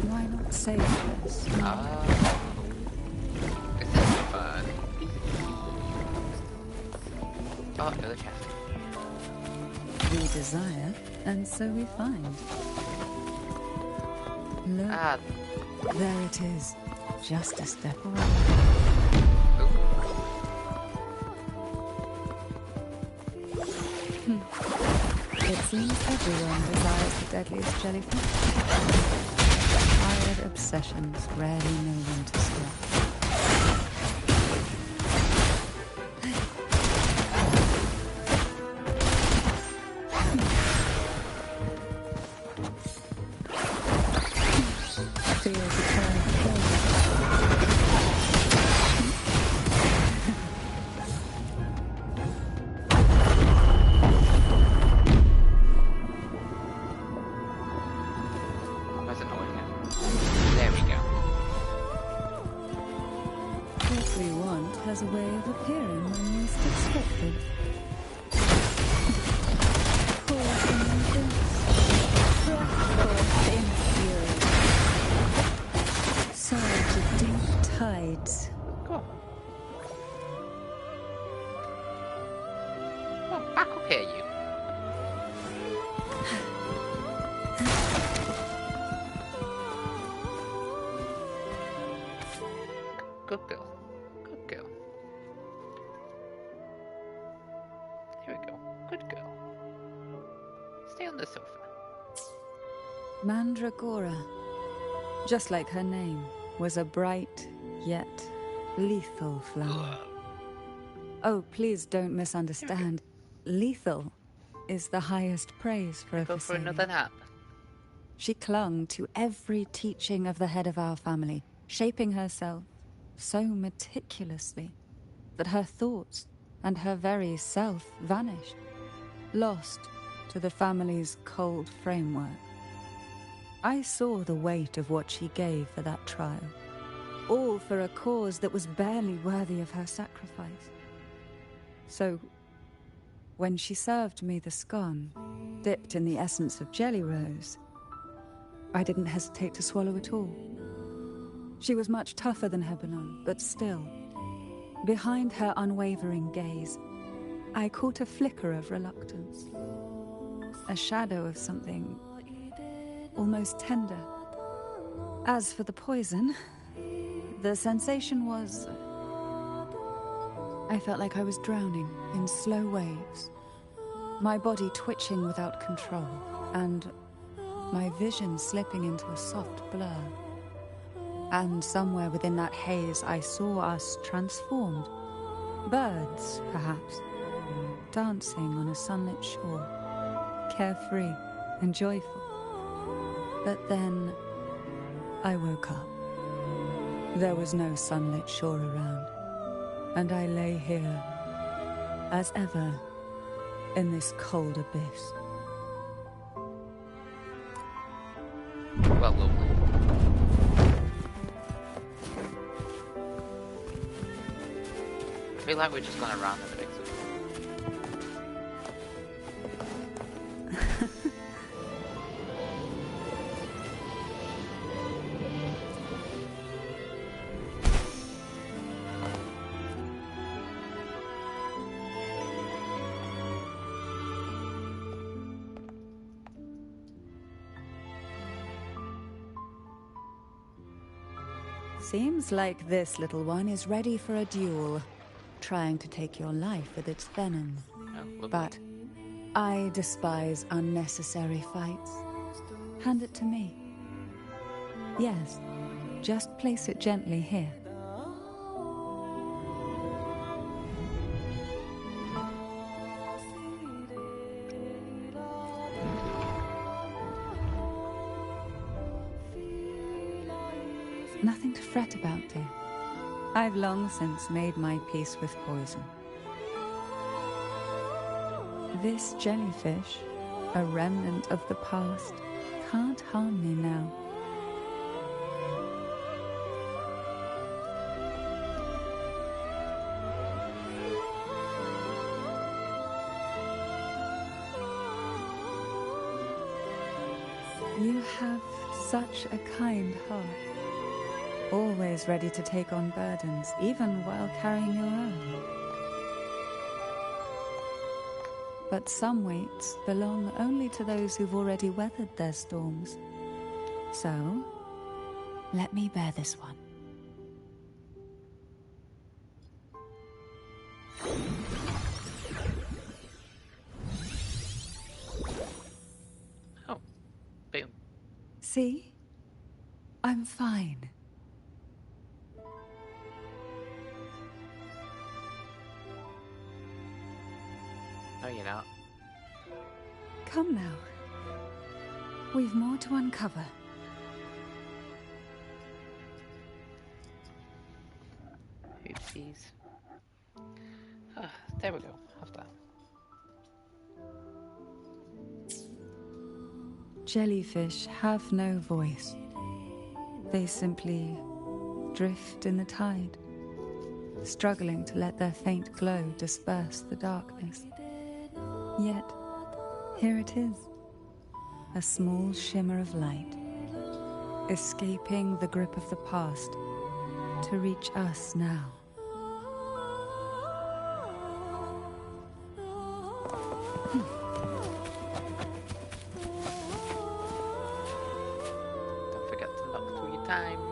Why not save this? This is fun. Oh, another chest. We desire, and so we find. Look, there it is, just a step away. It seems everyone desires the deadliest jellyfish. Tired obsessions rarely know when to stop. Mandragora, just like her name, was a bright yet lethal flower. Oh, please don't misunderstand. Lethal is the highest praise for a Go for another nap. She clung to every teaching of the head of our family, shaping herself so meticulously that her thoughts and her very self vanished, lost to the family's cold framework. I saw the weight of what she gave for that trial, all for a cause that was barely worthy of her sacrifice. So, when she served me the scone, dipped in the essence of jelly rose, I didn't hesitate to swallow it all. She was much tougher than Hebenon, but still, behind her unwavering gaze, I caught a flicker of reluctance, a shadow of something almost tender. As for the poison, the sensation was... I felt like I was drowning in slow waves, my body twitching without control, and my vision slipping into a soft blur. And somewhere within that haze, I saw us transformed. Birds, perhaps, dancing on a sunlit shore, carefree and joyful. But then, I woke up. There was no sunlit shore around, and I lay here, as ever, in this cold abyss. Well, lovely. I feel like we're just going around in the big circle. Seems like this little one is ready for a duel, trying to take your life with its venom. Oh, lovely. But I despise unnecessary fights. Hand it to me. Yes, just place it gently here. Nothing to fret about, dear. I've long since made my peace with poison. This jellyfish, a remnant of the past, can't harm me now. You have such a kind heart. Always ready to take on burdens, even while carrying your own. But some weights belong only to those who've already weathered their storms. So, let me bear this one. Oh, boom. See? I'm fine. No, you're not. Come now. We've more to uncover. Oopsies. Ah, there we go. Have that. Jellyfish have no voice. They simply drift in the tide, struggling to let their faint glow disperse the darkness. Yet, here it is, a small shimmer of light, escaping the grip of the past to reach us now. Don't forget to knock 3 times.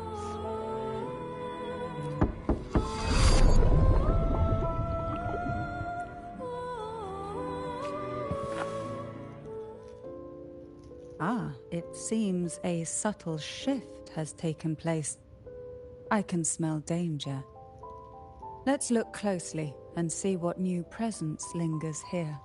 Ah, it seems a subtle shift has taken place. I can smell danger. Let's look closely and see what new presence lingers here.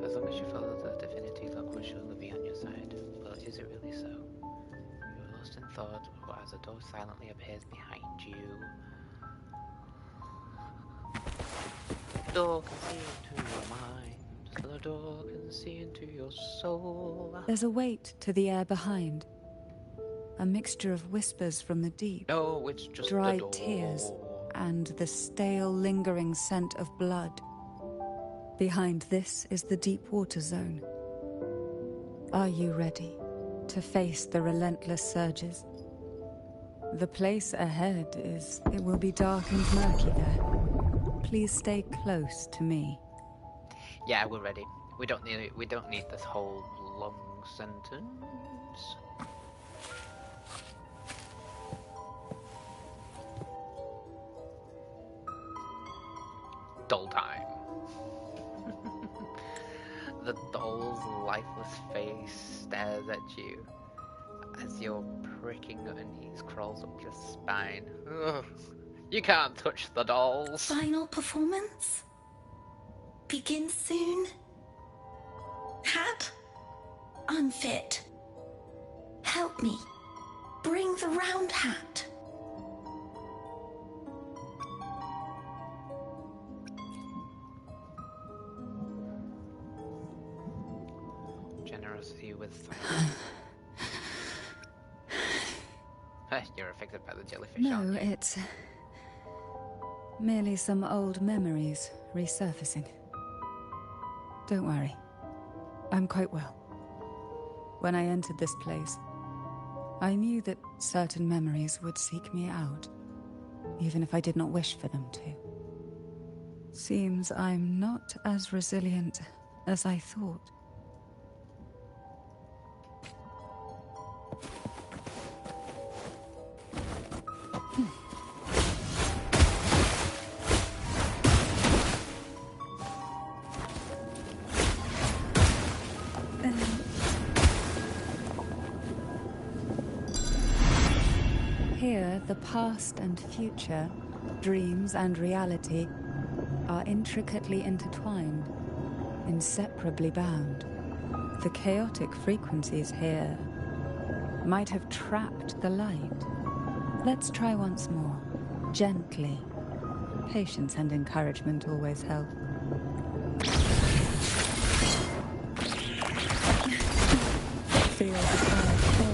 As long as you follow the divinity, luck will surely be on your side. But is it really so? You are lost in thought, or as a door silently appears behind you. The door can see into your mind. The door can see into your soul. There's a weight to the air behind. A mixture of whispers from the deep, No, it's just the dried door. tears, and the stale, lingering scent of blood. Behind this is the deep water zone. Are you ready to face the relentless surges? The place ahead it will be dark and murky there. Please stay close to me. Yeah, we're ready. We don't need this whole long sentence. Doll time. The doll's lifeless face stares at you as your pricking unease crawls up your spine. Ugh. You can't touch the dolls. Final performance? Begins soon? Hat? Unfit. Help me. Bring the round hat. Generosity with You're affected by the jellyfish, No, aren't you? it's merely some old memories resurfacing. Don't worry. I'm quite well. When I entered this place, I knew that certain memories would seek me out, even if I did not wish for them to. Seems I'm not as resilient as I thought. Here, the past and future, dreams and reality, are intricately intertwined, inseparably bound. The chaotic frequencies here might have trapped the light. Let's try once more, gently. Patience and encouragement always help. Feel the fire fall.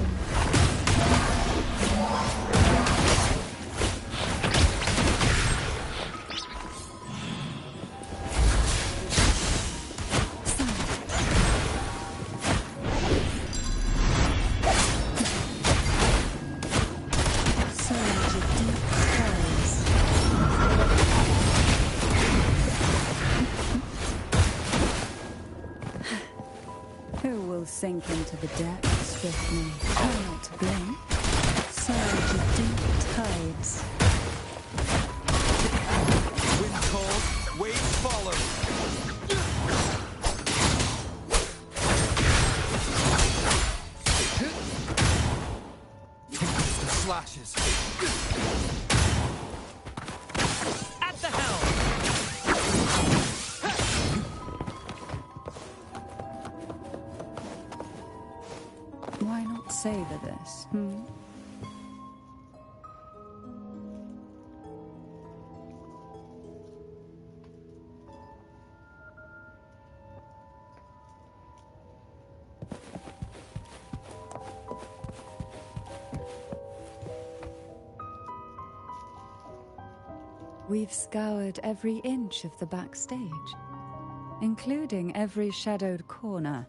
Sink into the depths with me. Try not to blink. Surge of deep tides. Wind calls, waves follow. The slashes. At the helm. Why not savor this, We've scoured every inch of the backstage, including every shadowed corner.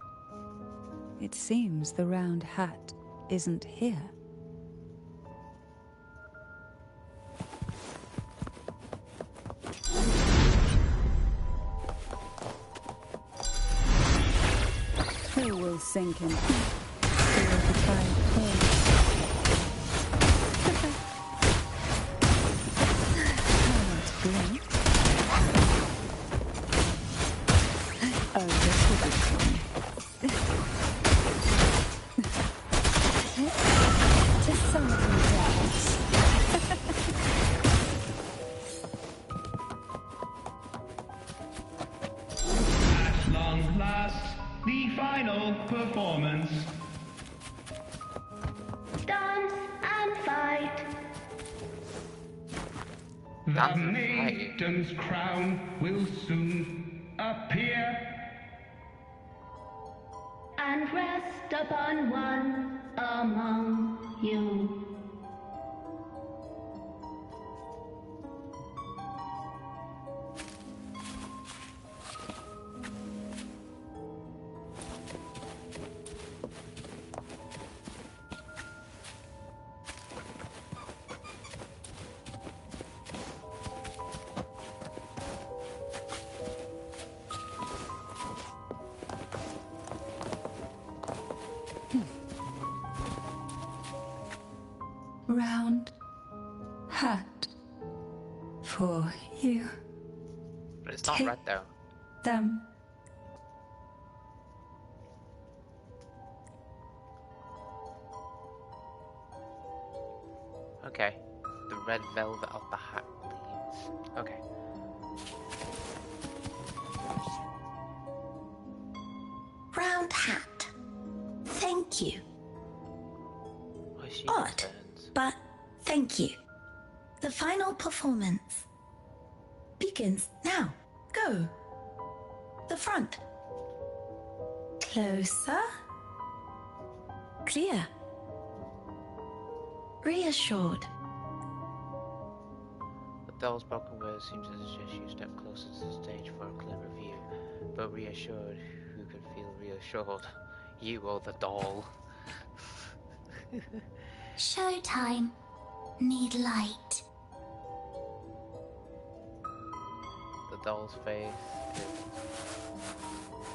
It seems the round hat isn't here. Who will sink in? Feel the tide fall. Try not to blink. Oh, this will be fun. To some of them dance. At long last, the final performance. Dance and fight. The maiden's crown will soon appear. And rest upon one among you. Round hat for you. But it's not Take red though. them. Okay. The red velvet of the hat leaves. Okay. Round hat. Thank you. Oh, she Odd, returns. but thank you. The final performance begins now. Go. The front. Closer. Clear. Reassured. The Doll's broken words seem to suggest you step closer to the stage for a clearer view. But reassured, who can feel reassured? You or the doll? Showtime. Need light. The doll's face is...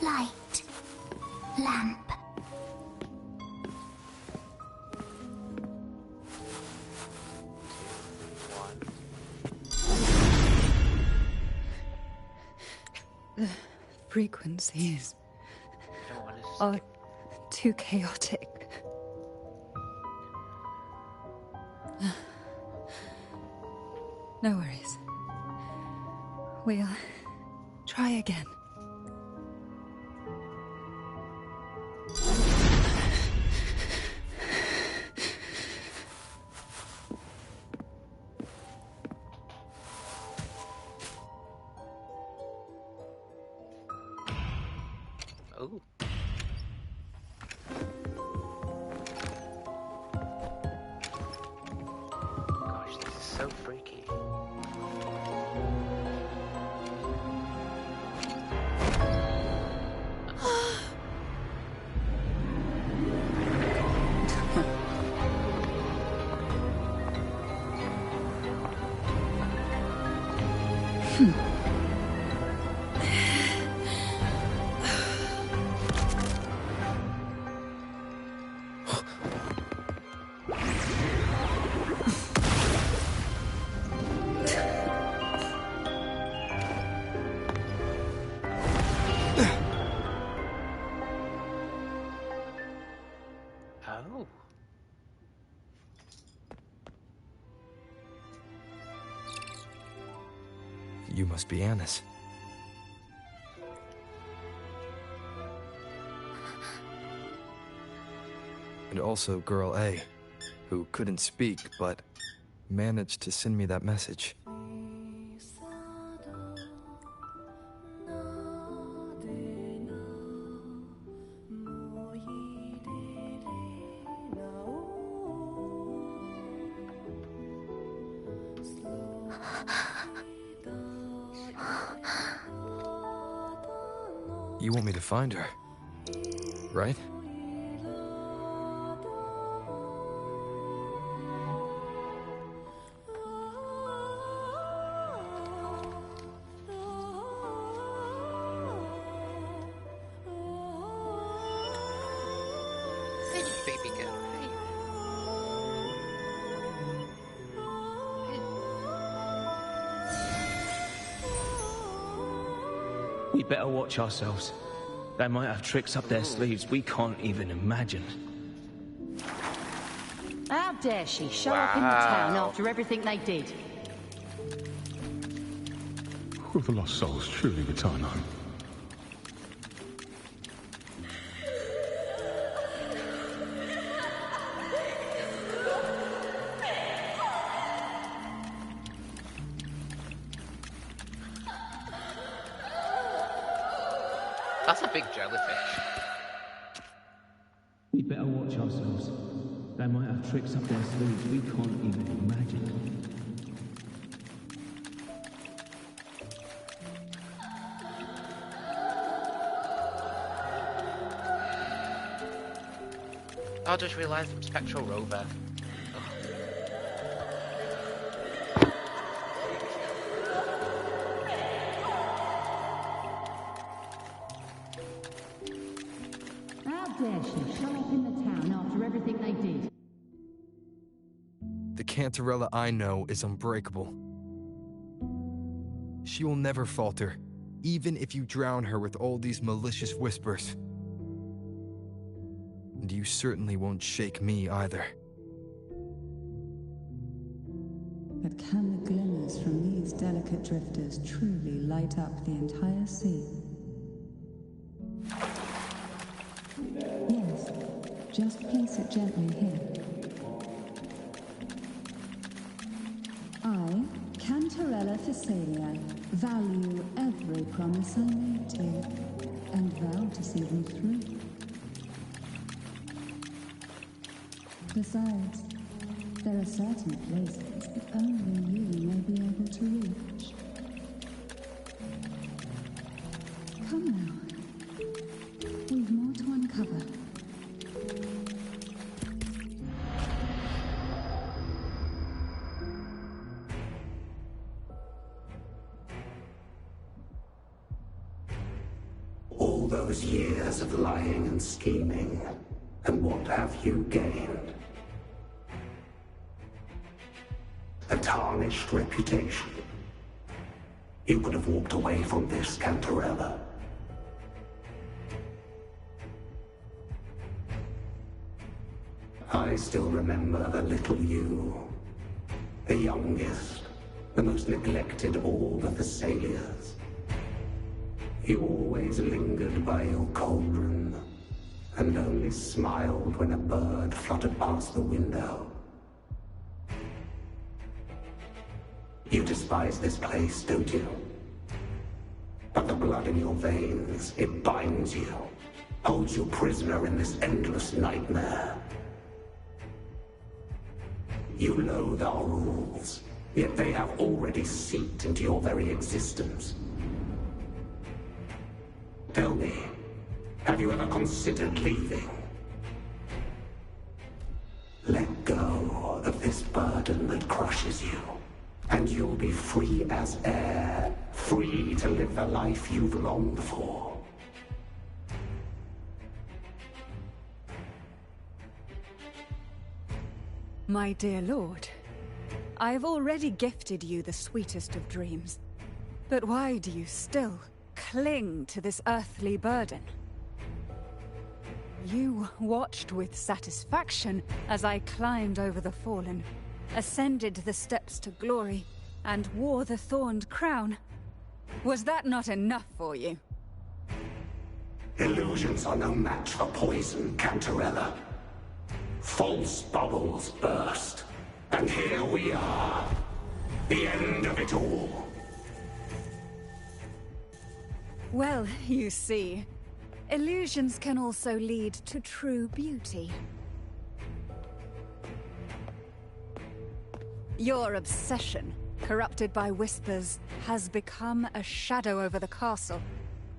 Light. Lamp. The frequencies are too chaotic. No worries. We'll try again. Oh. Gosh, this is so freaky. Oh. You must be Annis. And also Girl A, who couldn't speak, but managed to send me that message. You want me to find her, right? Hey, baby girl. Hey. We better watch ourselves. They might have tricks up their sleeves we can't even imagine. How dare she show up in the town after everything they did? Will the lost souls truly return home? That's a big jellyfish. We better watch ourselves. They might have tricks up their sleeves we can't even imagine. I just realised I'm Spectral Rover. How dare she show up in the town after everything they did? The Cantarella I know is unbreakable. She will never falter, even if you drown her with all these malicious whispers. And you certainly won't shake me either. But can the glimmers from these delicate drifters truly light up the entire sea? Yes, just place it gently here. I, Cantarella Thessalia, value every promise I made to you, and vow to see them through. Besides, There are certain places that only you may be able to reach. Come now. We've more to uncover. All those years of lying and scheming, and what have you gained? A tarnished reputation. You could have walked away from this, Cantarella. I still remember the little you, the youngest, the most neglected of all the Thessalians. You always lingered by your cauldron, and only smiled when a bird fluttered past the window. You despise this place, don't you? But the blood in your veins, it binds you, holds you prisoner in this endless nightmare. You loathe our rules, yet they have already seeped into your very existence. Tell me, have you ever considered leaving? Let go of this burden that crushes you, and you'll be free as air, free to live the life you've longed for. My dear lord, I've already gifted you the sweetest of dreams. But why do you still cling to this earthly burden? You watched with satisfaction as I climbed over the fallen, ascended the steps to glory, and wore the thorned crown. Was that not enough for you? Illusions are no match for poison, Cantarella. False bubbles burst, and here we are. The end of it all. Well, you see, illusions can also lead to true beauty. Your obsession, corrupted by whispers, has become a shadow over the castle.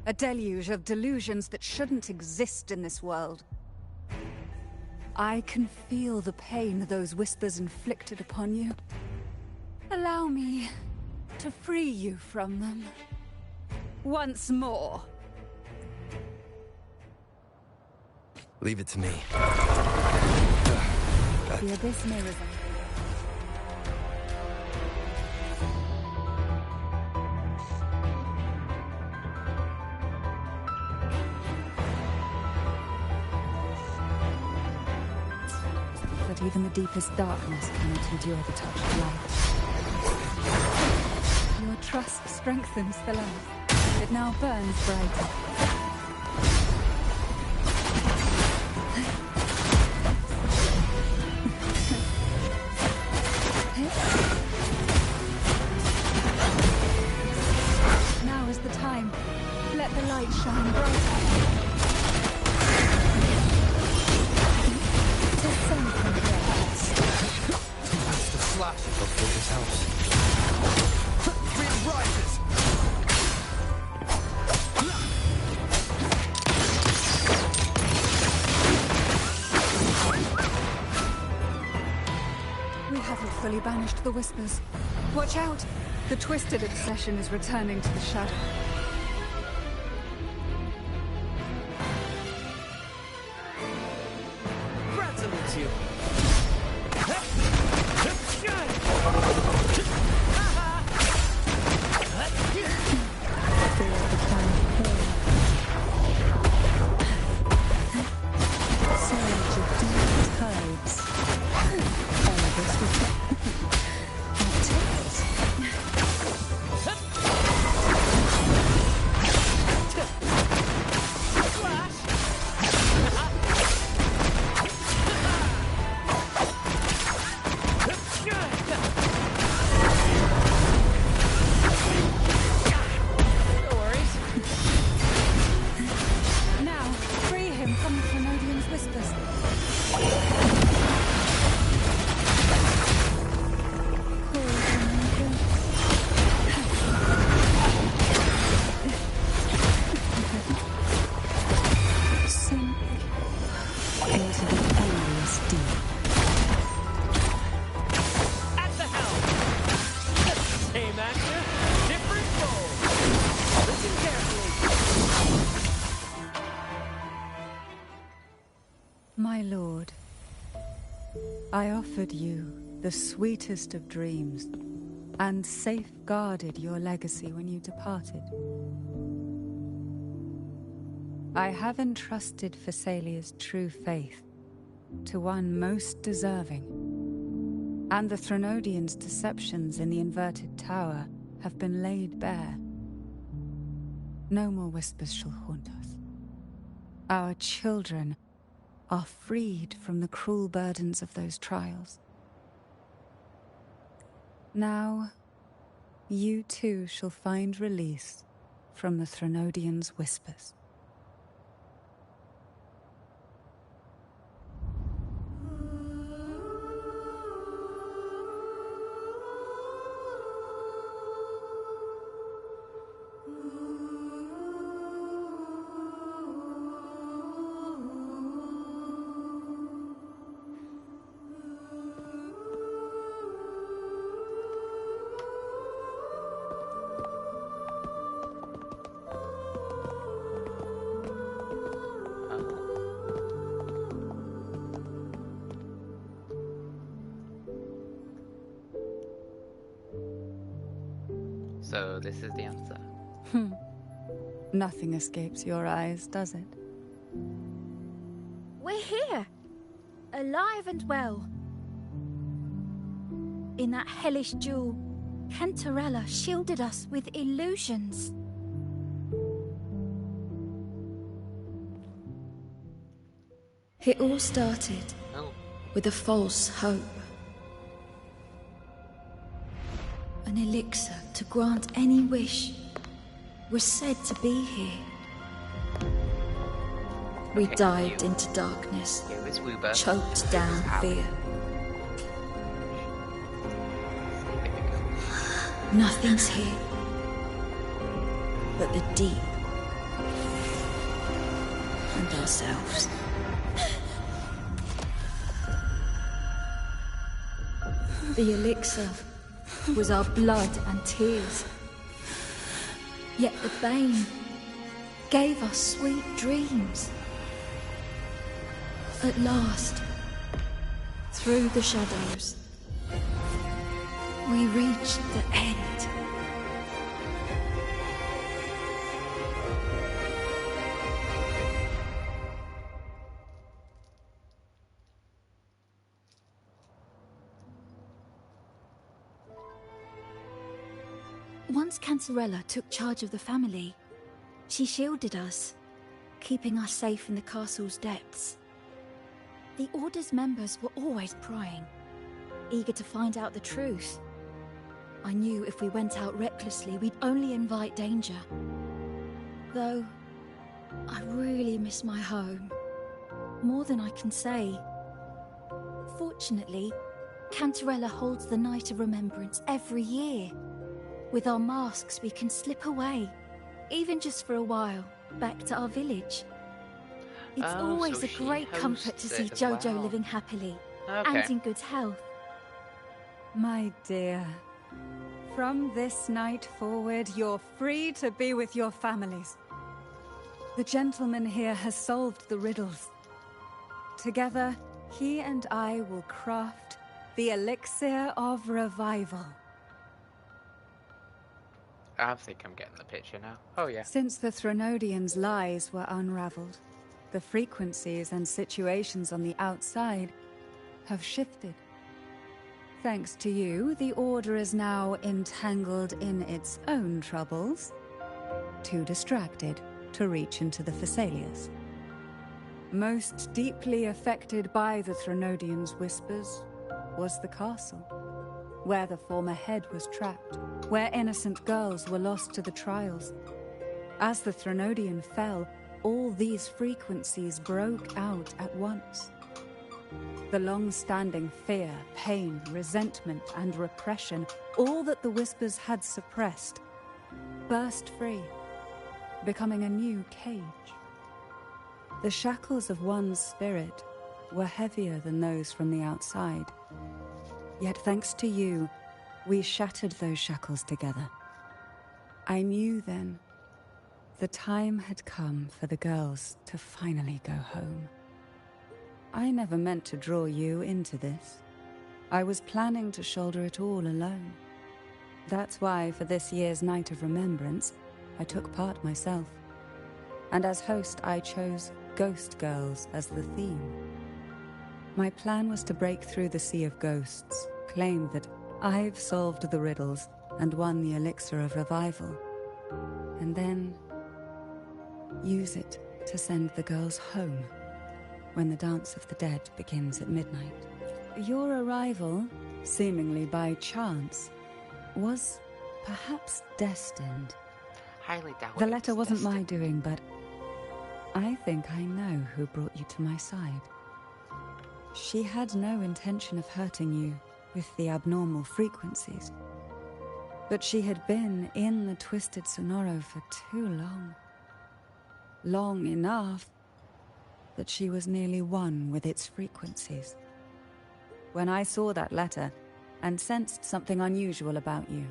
A deluge of delusions that shouldn't exist in this world. I can feel the pain those whispers inflicted upon you. Allow me to free you from them. Once more. Leave it to me. The abyss may resemble. But even the deepest darkness cannot endure the touch of light. Your trust strengthens the light. It now burns brighter. Now is the time. Let the light shine brighter. Descend from the heavens. That's the slash. Go for this house. Wind rises. We haven't fully banished the whispers. Watch out! The twisted obsession is returning to the shadow. Grab salutes you. I offered you the sweetest of dreams and safeguarded your legacy when you departed. I have entrusted Phassalia's true faith to one most deserving, and the Threnodians' deceptions in the inverted tower have been laid bare. No more whispers shall haunt us. Our children are freed from the cruel burdens of those trials. Now, you too shall find release from the Threnodians' whispers. So this is the answer. Nothing escapes your eyes, does it? We're here, alive and well. In that hellish duel, Cantarella shielded us with illusions. It all started with a false hope. An elixir to grant any wish was said to be here. We dived into darkness, choked down fear. Nothing's here but the deep and ourselves. The elixir was our blood and tears. Yet the bane gave us sweet dreams. At last, through the shadows, we reached the end. Once Cantarella took charge of the family, she shielded us, keeping us safe in the castle's depths. The Order's members were always prying, eager to find out the truth. I knew if we went out recklessly, we'd only invite danger. Though, I really miss my home, more than I can say. Fortunately, Cantarella holds the Night of Remembrance every year. With our masks, we can slip away, even just for a while, back to our village. It's always a great comfort to see Jojo living happily and in good health. My dear, from this night forward, you're free to be with your families. The gentleman here has solved the riddles. Together, he and I will craft the elixir of revival. I think I'm getting the picture now. Oh yeah. Since the Threnodians' lies were unraveled, the frequencies and situations on the outside have shifted. Thanks to you, the Order is now entangled in its own troubles, too distracted to reach into the Phassalias. Most deeply affected by the Threnodians' whispers was the castle, where the former head was trapped, where innocent girls were lost to the trials. As the Threnodian fell, all these frequencies broke out at once. The long-standing fear, pain, resentment, and repression, all that the whispers had suppressed, burst free, becoming a new cage. The shackles of one's spirit were heavier than those from the outside. Yet thanks to you, we shattered those shackles together. I knew then the time had come for the girls to finally go home. I never meant to draw you into this. I was planning to shoulder it all alone. That's why, for this year's Night of Remembrance, I took part myself. And as host, I chose Ghost Girls as the theme. My plan was to break through the sea of ghosts, claim that I've solved the riddles and won the elixir of revival, and then use it to send the girls home when the Dance of the Dead begins at midnight. Your arrival, seemingly by chance, was perhaps destined. Highly doubt The it letter was wasn't my destined. doing, but I think I know who brought you to my side. She had no intention of hurting you with the abnormal frequencies, but she had been in the Twisted Sonoro for too long. Long enough that she was nearly one with its frequencies. When I saw that letter and sensed something unusual about you,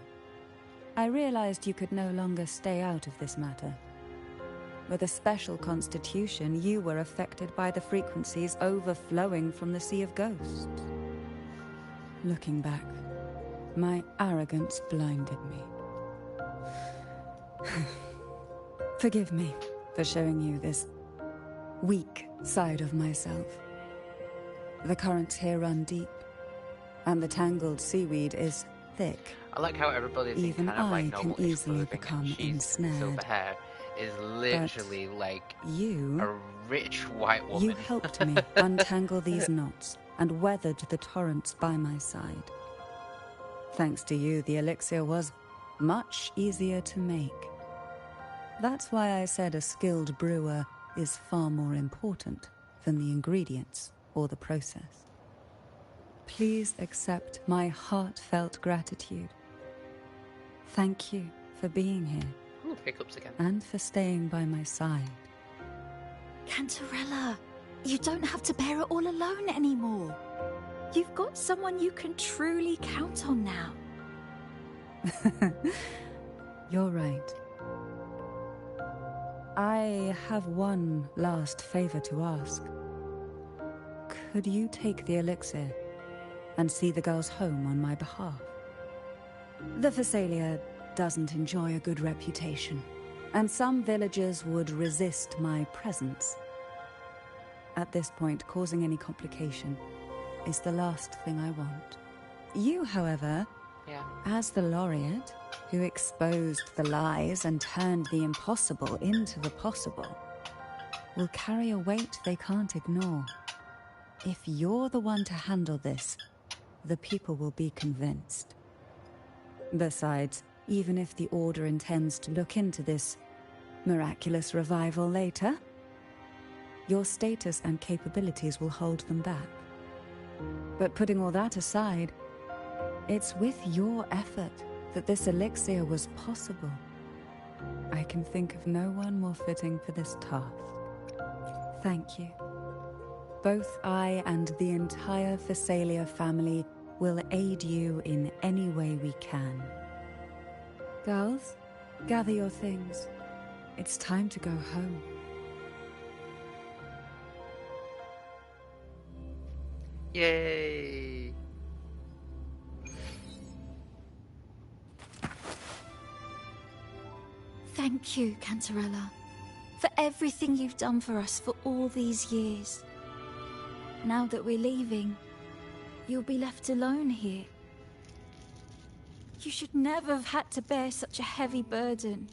I realized you could no longer stay out of this matter. With a special constitution, you were affected by the frequencies overflowing from the Sea of Ghosts. Looking back, my arrogance blinded me. Forgive me for showing you this weak side of myself. The currents here run deep, and the tangled seaweed is thick. I like how everybody thinks Even kind of like I normal can easily clothing, become and she's ensnared. silver hair is literally like You, a rich white woman. you helped me untangle these knots and weathered the torrents by my side. Thanks to you, the elixir was much easier to make. That's why I said a skilled brewer is far more important than the ingredients or the process. Please accept my heartfelt gratitude. Thank you for being here. Ooh, hiccups again. And for staying by my side. Cantarella, you don't have to bear it all alone anymore. You've got someone you can truly count on now. You're right. I have one last favor to ask. Could you take the elixir and see the girls home on my behalf? The Phasalia doesn't enjoy a good reputation, and some villagers would resist my presence. At this point, causing any complication is the last thing I want. You, however, as the laureate who exposed the lies and turned the impossible into the possible, will carry a weight they can't ignore. If you're the one to handle this, the people will be convinced. Besides, even if the Order intends to look into this miraculous revival later, your status and capabilities will hold them back. But putting all that aside, it's with your effort that this elixir was possible. I can think of no one more fitting for this task. Thank you. Both I and the entire Phasalia family will aid you in any way we can. Girls, gather your things. It's time to go home. Yay! Thank you, Cantarella, for everything you've done for us for all these years. Now that we're leaving, you'll be left alone here. You should never have had to bear such a heavy burden.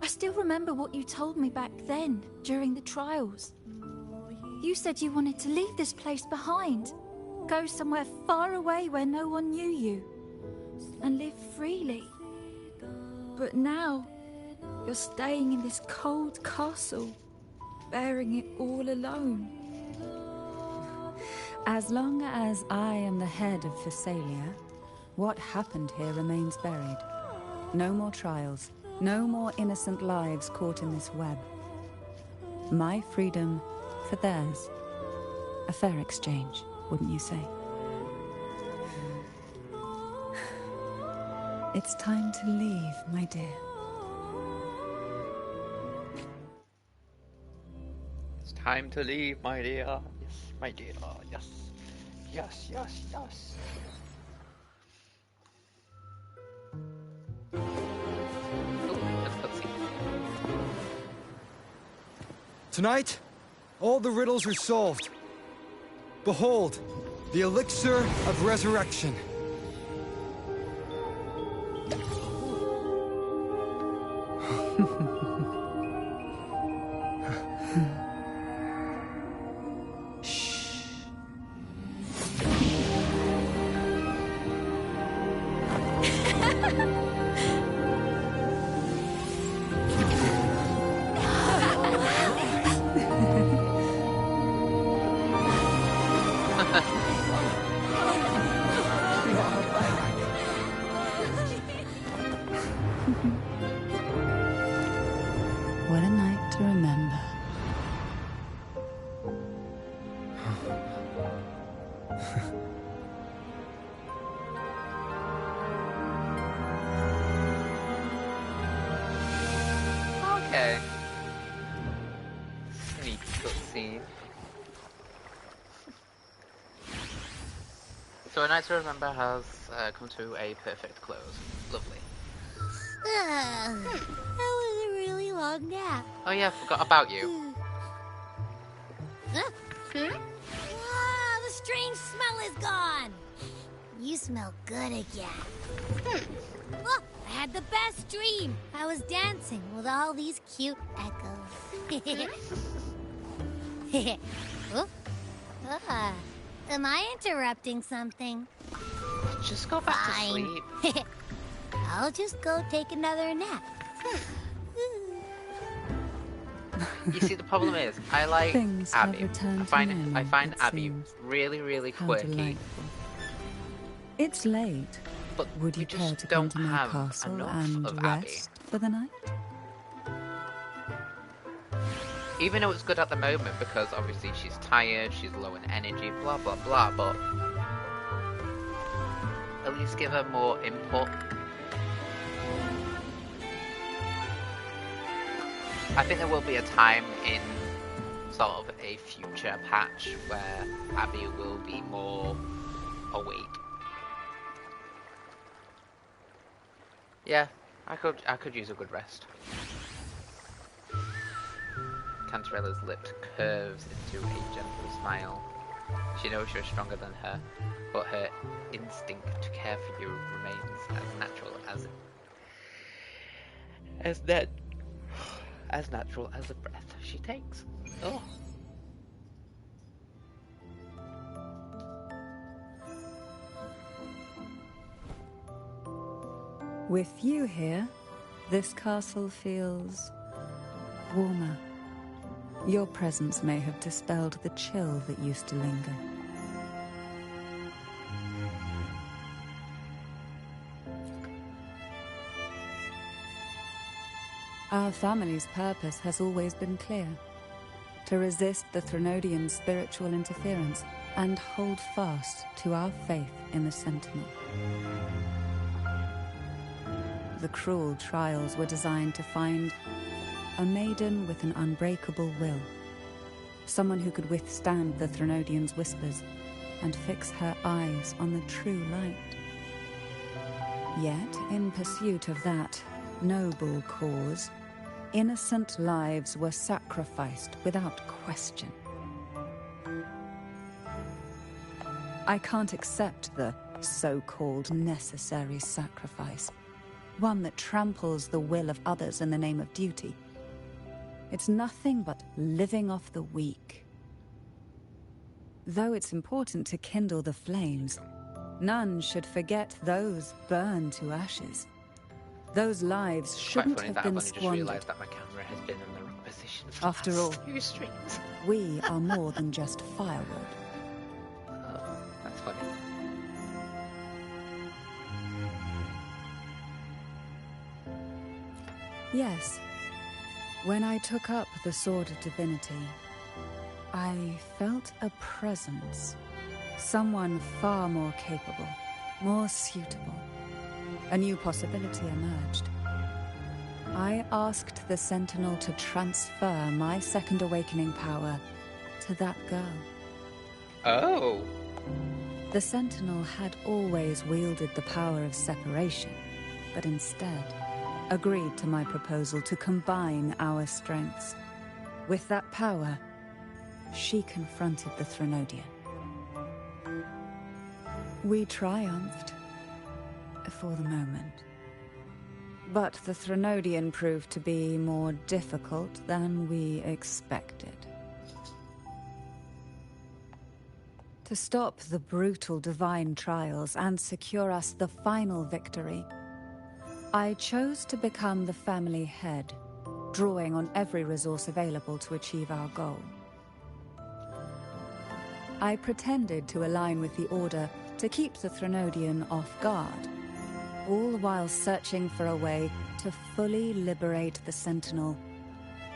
I still remember what you told me back then, during the trials. You said you wanted to leave this place behind, go somewhere far away where no one knew you, and live freely. But now, you're staying in this cold castle, bearing it all alone. As long as I am the head of Phasalia, what happened here remains buried. No more trials, no more innocent lives caught in this web. My freedom for theirs. A fair exchange, wouldn't you say? It's time to leave, my dear. It's time to leave, my dear. Yes, my dear. Yes. Yes, yes, yes. Tonight, all the riddles are solved. Behold, the elixir of resurrection. What a night to remember. Okay. Sneaky cutscene. So A Night to Remember has come to a perfect close. Lovely. That was a really long nap. Oh yeah, I forgot about you. Ah, the strange smell is gone. You smell good again. Look, I had the best dream. I was dancing with all these cute echoes. Oh. Am I interrupting something? Just go back to sleep. I'll just go take another nap. You see, the problem is, I like Things have Abby. returned I to find normal, it Abby seems. really, really How quirky. delightful. It's late. But Would we you care just to come don't to my have castle enough and of Abby. rest for the night? Even though it's good at the moment because obviously she's tired, she's low in energy, blah blah blah, but at least give her more input. I think there will be a time in sort of a future patch where Abby will be more awake. Yeah, I could use a good rest. Cantarella's lips curves into a gentle smile. She knows you're stronger than her, but her instinct to care for you remains as natural as the breath she takes. Oh. With you here, this castle feels warmer. Your presence may have dispelled the chill that used to linger. Our family's purpose has always been clear: to resist the Threnodian spiritual interference and hold fast to our faith in the Sentinel. The cruel trials were designed to find a maiden with an unbreakable will, someone who could withstand the Threnodian's whispers and fix her eyes on the true light. Yet, in pursuit of that noble cause, innocent lives were sacrificed without question. I can't accept the so-called necessary sacrifice, one that tramples the will of others in the name of duty. It's nothing but living off the weak. Though it's important to kindle the flames, none should forget those burned to ashes. Those lives shouldn't have been squandered. Just realised that my camera has been in the wrong position for After the all, last few streams. We are more than just firewood. Oh, that's funny. Yes. When I took up the Sword of Divinity, I felt a presence. Someone far more capable, more suitable. A new possibility emerged. I asked the Sentinel to transfer my second awakening power to that girl. Oh. The Sentinel had always wielded the power of separation, but instead agreed to my proposal to combine our strengths. With that power, she confronted the Threnodian. We triumphed, for the moment. But the Threnodian proved to be more difficult than we expected. To stop the brutal divine trials and secure us the final victory, I chose to become the family head, drawing on every resource available to achieve our goal. I pretended to align with the Order to keep the Threnodian off guard, all while searching for a way to fully liberate the Sentinel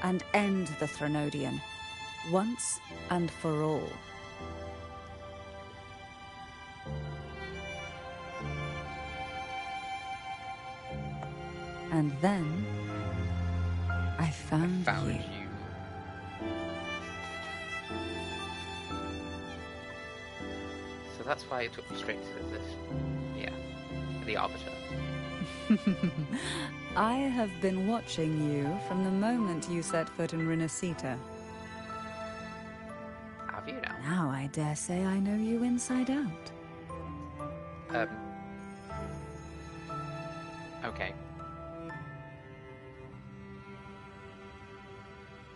and end the Threnodian, once and for all. And then I found you. So that's why it took me straight to this. Yeah, the Arbiter. I have been watching you from the moment you set foot in Renacita. Have you now? Now I dare say I know you inside out. Okay.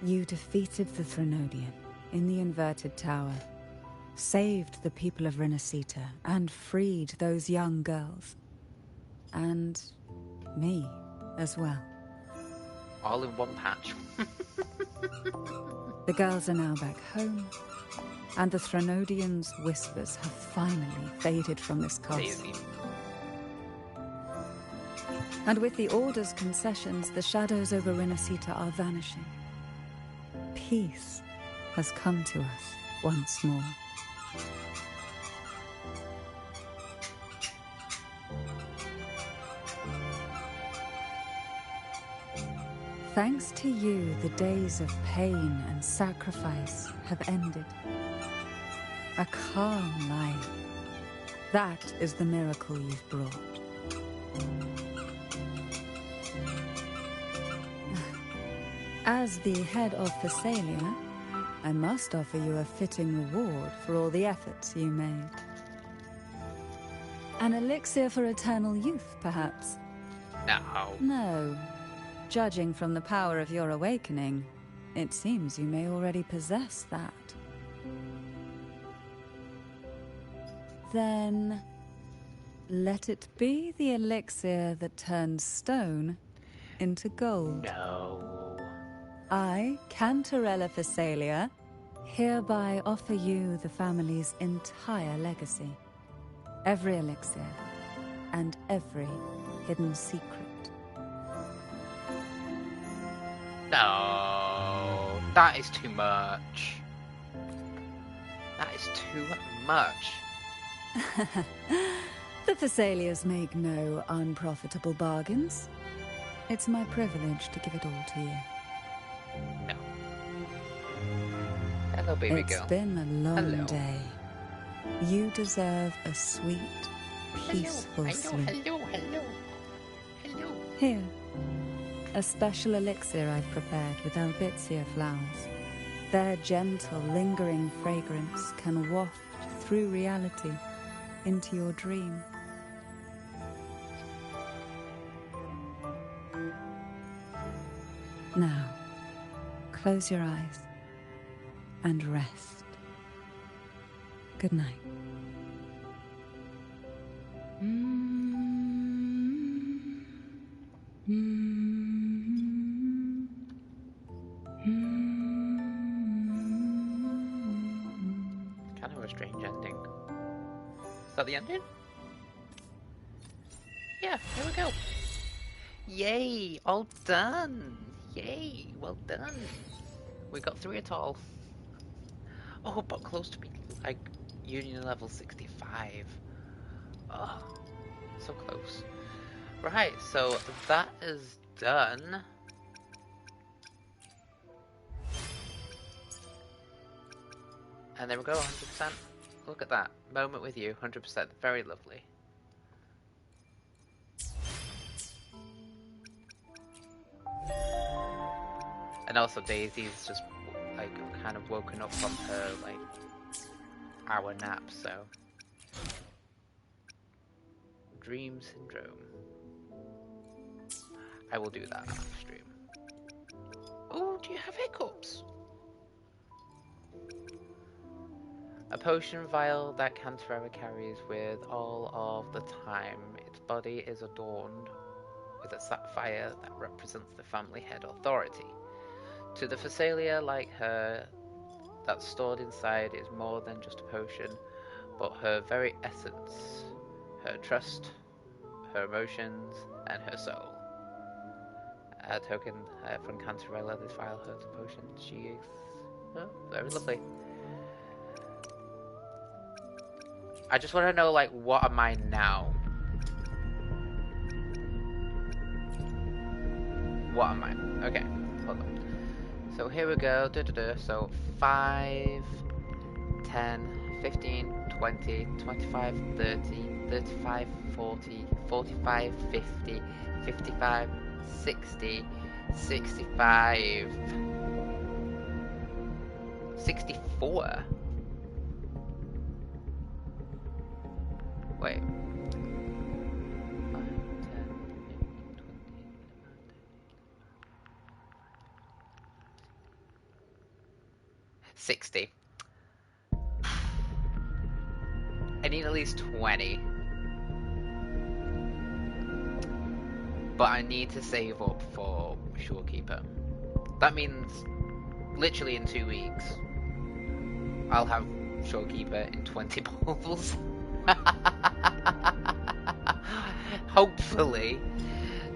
You defeated the Threnodian in the Inverted Tower, saved the people of Renacita, and freed those young girls. And me as well. All in one patch. The girls are now back home, and the Threnodian's whispers have finally faded from this castle. Daisy. And with the Order's concessions, the shadows over Renacita are vanishing. Peace has come to us once more. Thanks to you, the days of pain and sacrifice have ended. A calm life. That is the miracle you've brought. As the head of Thessalia, I must offer you a fitting reward for all the efforts you made. An elixir for eternal youth, perhaps? No. No. Judging from the power of your awakening, it seems you may already possess that. Then, let it be the elixir that turns stone into gold. No. I, Cantarella Thessalia, hereby offer you the family's entire legacy. Every elixir, and every hidden secret. No, that is too much. That is too much. The Thessalias make no unprofitable bargains. It's my privilege to give it all to you. No. Hello, baby girl. It's been a long Hello. day. You deserve a sweet, peaceful sleep. Hello. Here, a special elixir I've prepared with albizia flowers. Their gentle, lingering fragrance can waft through reality into your dream. Now, close your eyes and rest. Good night. Kind of a strange ending. Is that the ending? Yeah, here we go. Yay, all done. Yay, well done. We got through it all. Oh, but close to being like Union level 65. Oh, so close. Right, so that is done. And there we go, 100%. Look at that. Moment with you, 100%. Very lovely. And also Daisy's just like kind of woken up from her like hour nap, so dream syndrome. I will do that off stream. Oh, do you have hiccups? A potion vial that Cantarella carries with all of the time. Its body is adorned with a sapphire that represents the family head authority. To the Phasalia like her, that's stored inside is more than just a potion, but her very essence, her trust, her emotions, and her soul. A token from Cantarella, this vial holds a potion. She is very lovely. I just want to know, like, what am I now? What am I? Okay, hold on. So here we go. So 5, 10, 15, 20, 25, 30, 35, 40, 45, 50, 55, 60, 65, 64. Wait. 5, 10, 60. I need at least 20. But I need to save up for Shorekeeper. That means literally in 2 weeks I'll have Shorekeeper in 20 bowls. Hopefully.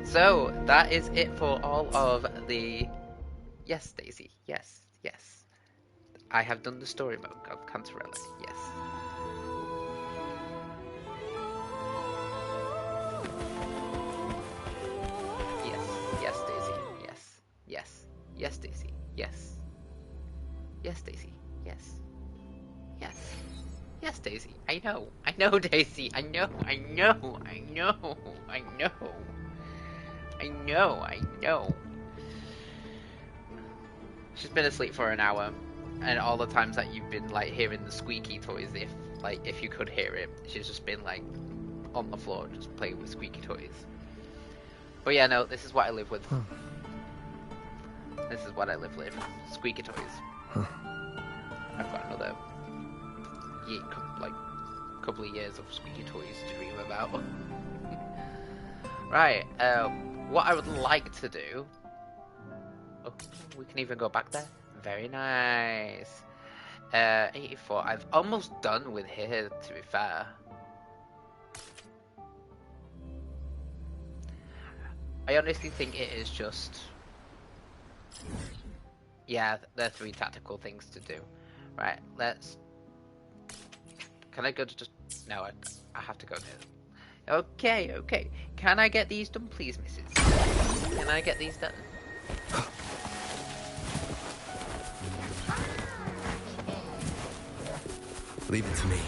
So that is it for all of the... Yes, Daisy. Yes, yes. I have done the story mode of Cantarella. Yes. Yes. Yes, Daisy. Yes. Yes. Yes, Daisy. Yes. Yes, Daisy. Yes. Yes. Yes, Daisy. I know. I know, Daisy. I know. I know. I know. I know. I know. I know. She's been asleep for an hour, and all the times that you've been like hearing the squeaky toys, if you could hear it, she's just been like on the floor just playing with squeaky toys. But yeah, no, this is what I live with. This is what I live with. Squeaky toys. I've got another couple of years of squeaky toys to dream about. Right, what I would like to do... Oh, we can even go back there. Very nice. 84. I've almost done with here, to be fair. I honestly think it is just... Yeah, there are 3 tactical things to do. Right, let's... Can I go to just... No, I have to go there. Okay, okay. Can I get these done, please, missus? Can I get these done? Leave it to me.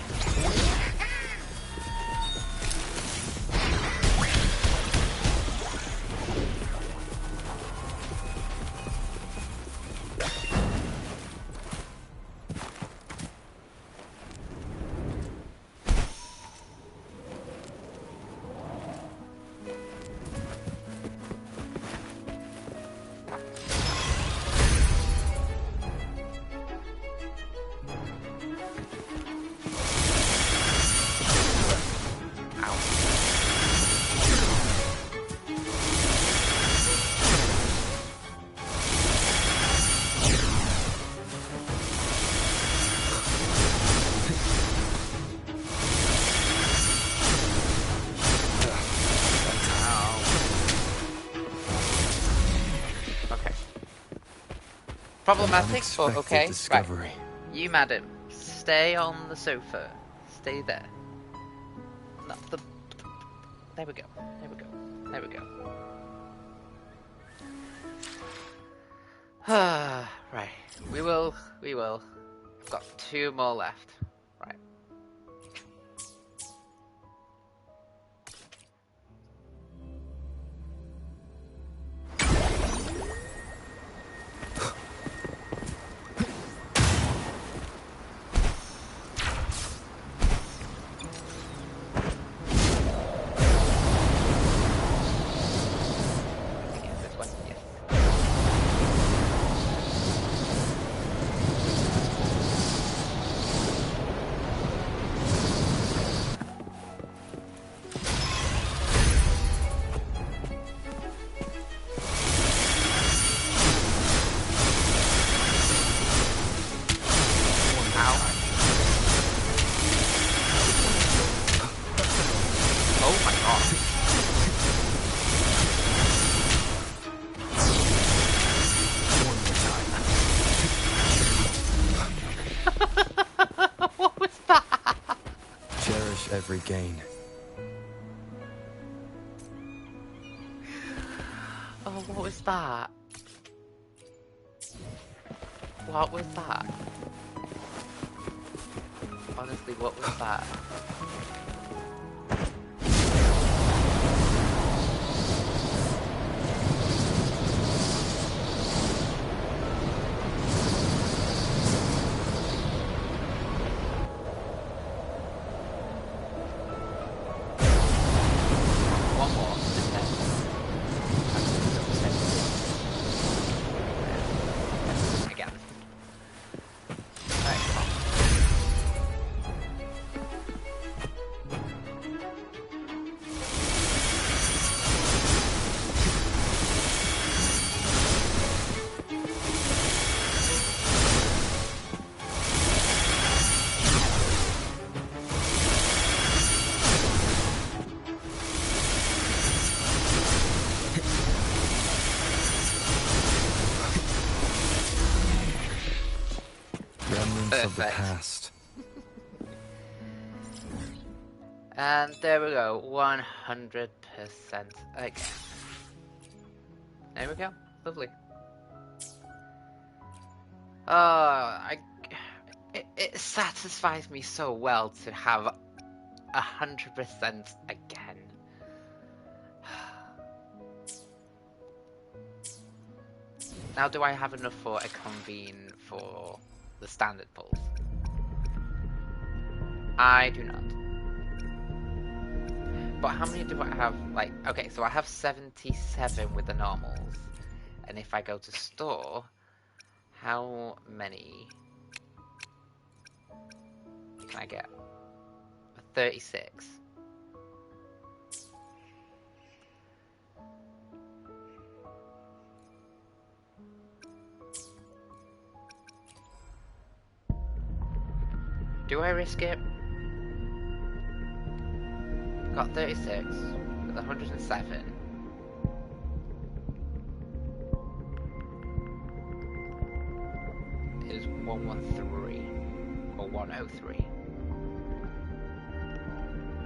Problematic, but okay. Discovery. Right. You, madam, stay on the sofa. Stay there. Not the... There we go. There we go. There we go. Right. We will. I've got 2 more left. Right. Oh my god. What was that? Cherish every gain. Oh, what was that? What was that? Honestly, what was that? One more. Again. Alright, come on. Remnants of the Perfect. past. And there we go, 100%. Okay. There we go, lovely. It satisfies me so well to have 100% again. Now, do I have enough for a convene for the standard pulls? I do not. But how many do I have? Like, okay, so I have 77 with the normals. And if I go to store, how many can I get? 36. Do I risk it? Got 36 with 107. Is 113 or 103?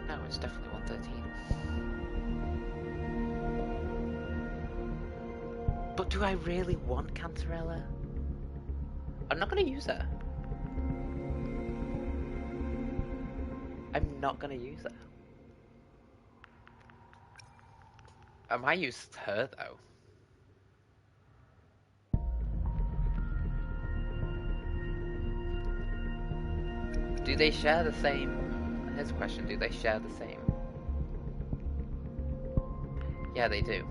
No, it's definitely 113. But do I really want Cantarella? I'm not going to use her. I'm not going to use her. I might use her though. Do they share the same? Here's a question, do they share the same? Yeah, they do.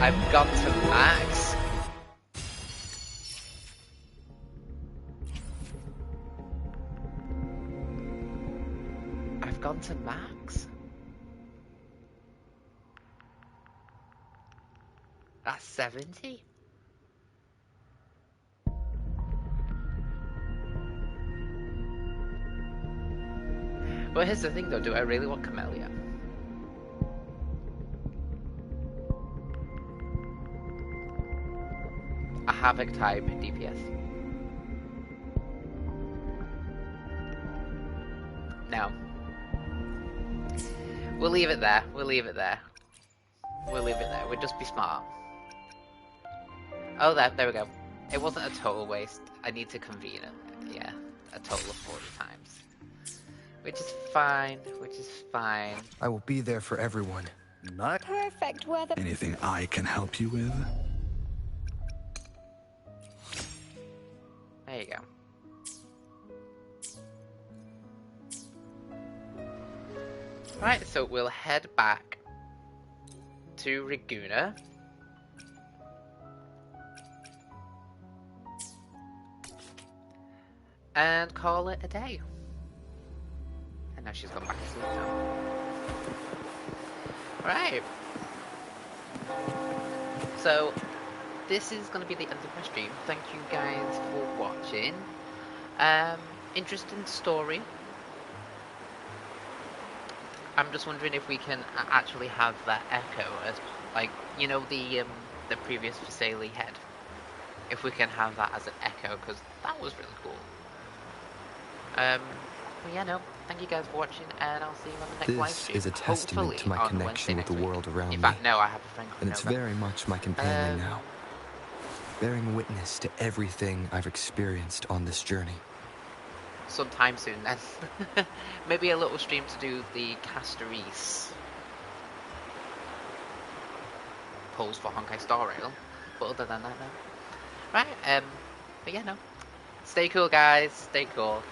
I've gone to max. I've gone to max. That's 70. But here's the thing though, do I really want Camellia? A Havoc type DPS. No. We'll leave it there. We'll leave it there. We'll leave it there. We'll just be smart. Oh, there we go. It wasn't a total waste. I need to convene it. Yeah, a total of 40 times. Which is fine. Which is fine. I will be there for everyone. Perfect weather. Anything I can help you with? There you go. Right, so we'll head back to Reguna. And call it a day. And now she's gone back to sleep now. Right. So, this is going to be the end of my stream. Thank you guys for watching. Interesting story. I'm just wondering if we can actually have that echo as, like, you know, the previous Visalia head. If we can have that as an echo, because that was really cool. But yeah, no. Thank you guys for watching, and I'll see you on the next live stream. This is a testament to my connection with the world around me. In fact, no, I have a friend called And it's very much my companion now. Bearing witness to everything I've experienced on this journey. Sometime soon then. Maybe a little stream to do the Casteries pose for Honkai Star Rail. But other than that, no. Right, but yeah, no. Stay cool, guys. Stay cool.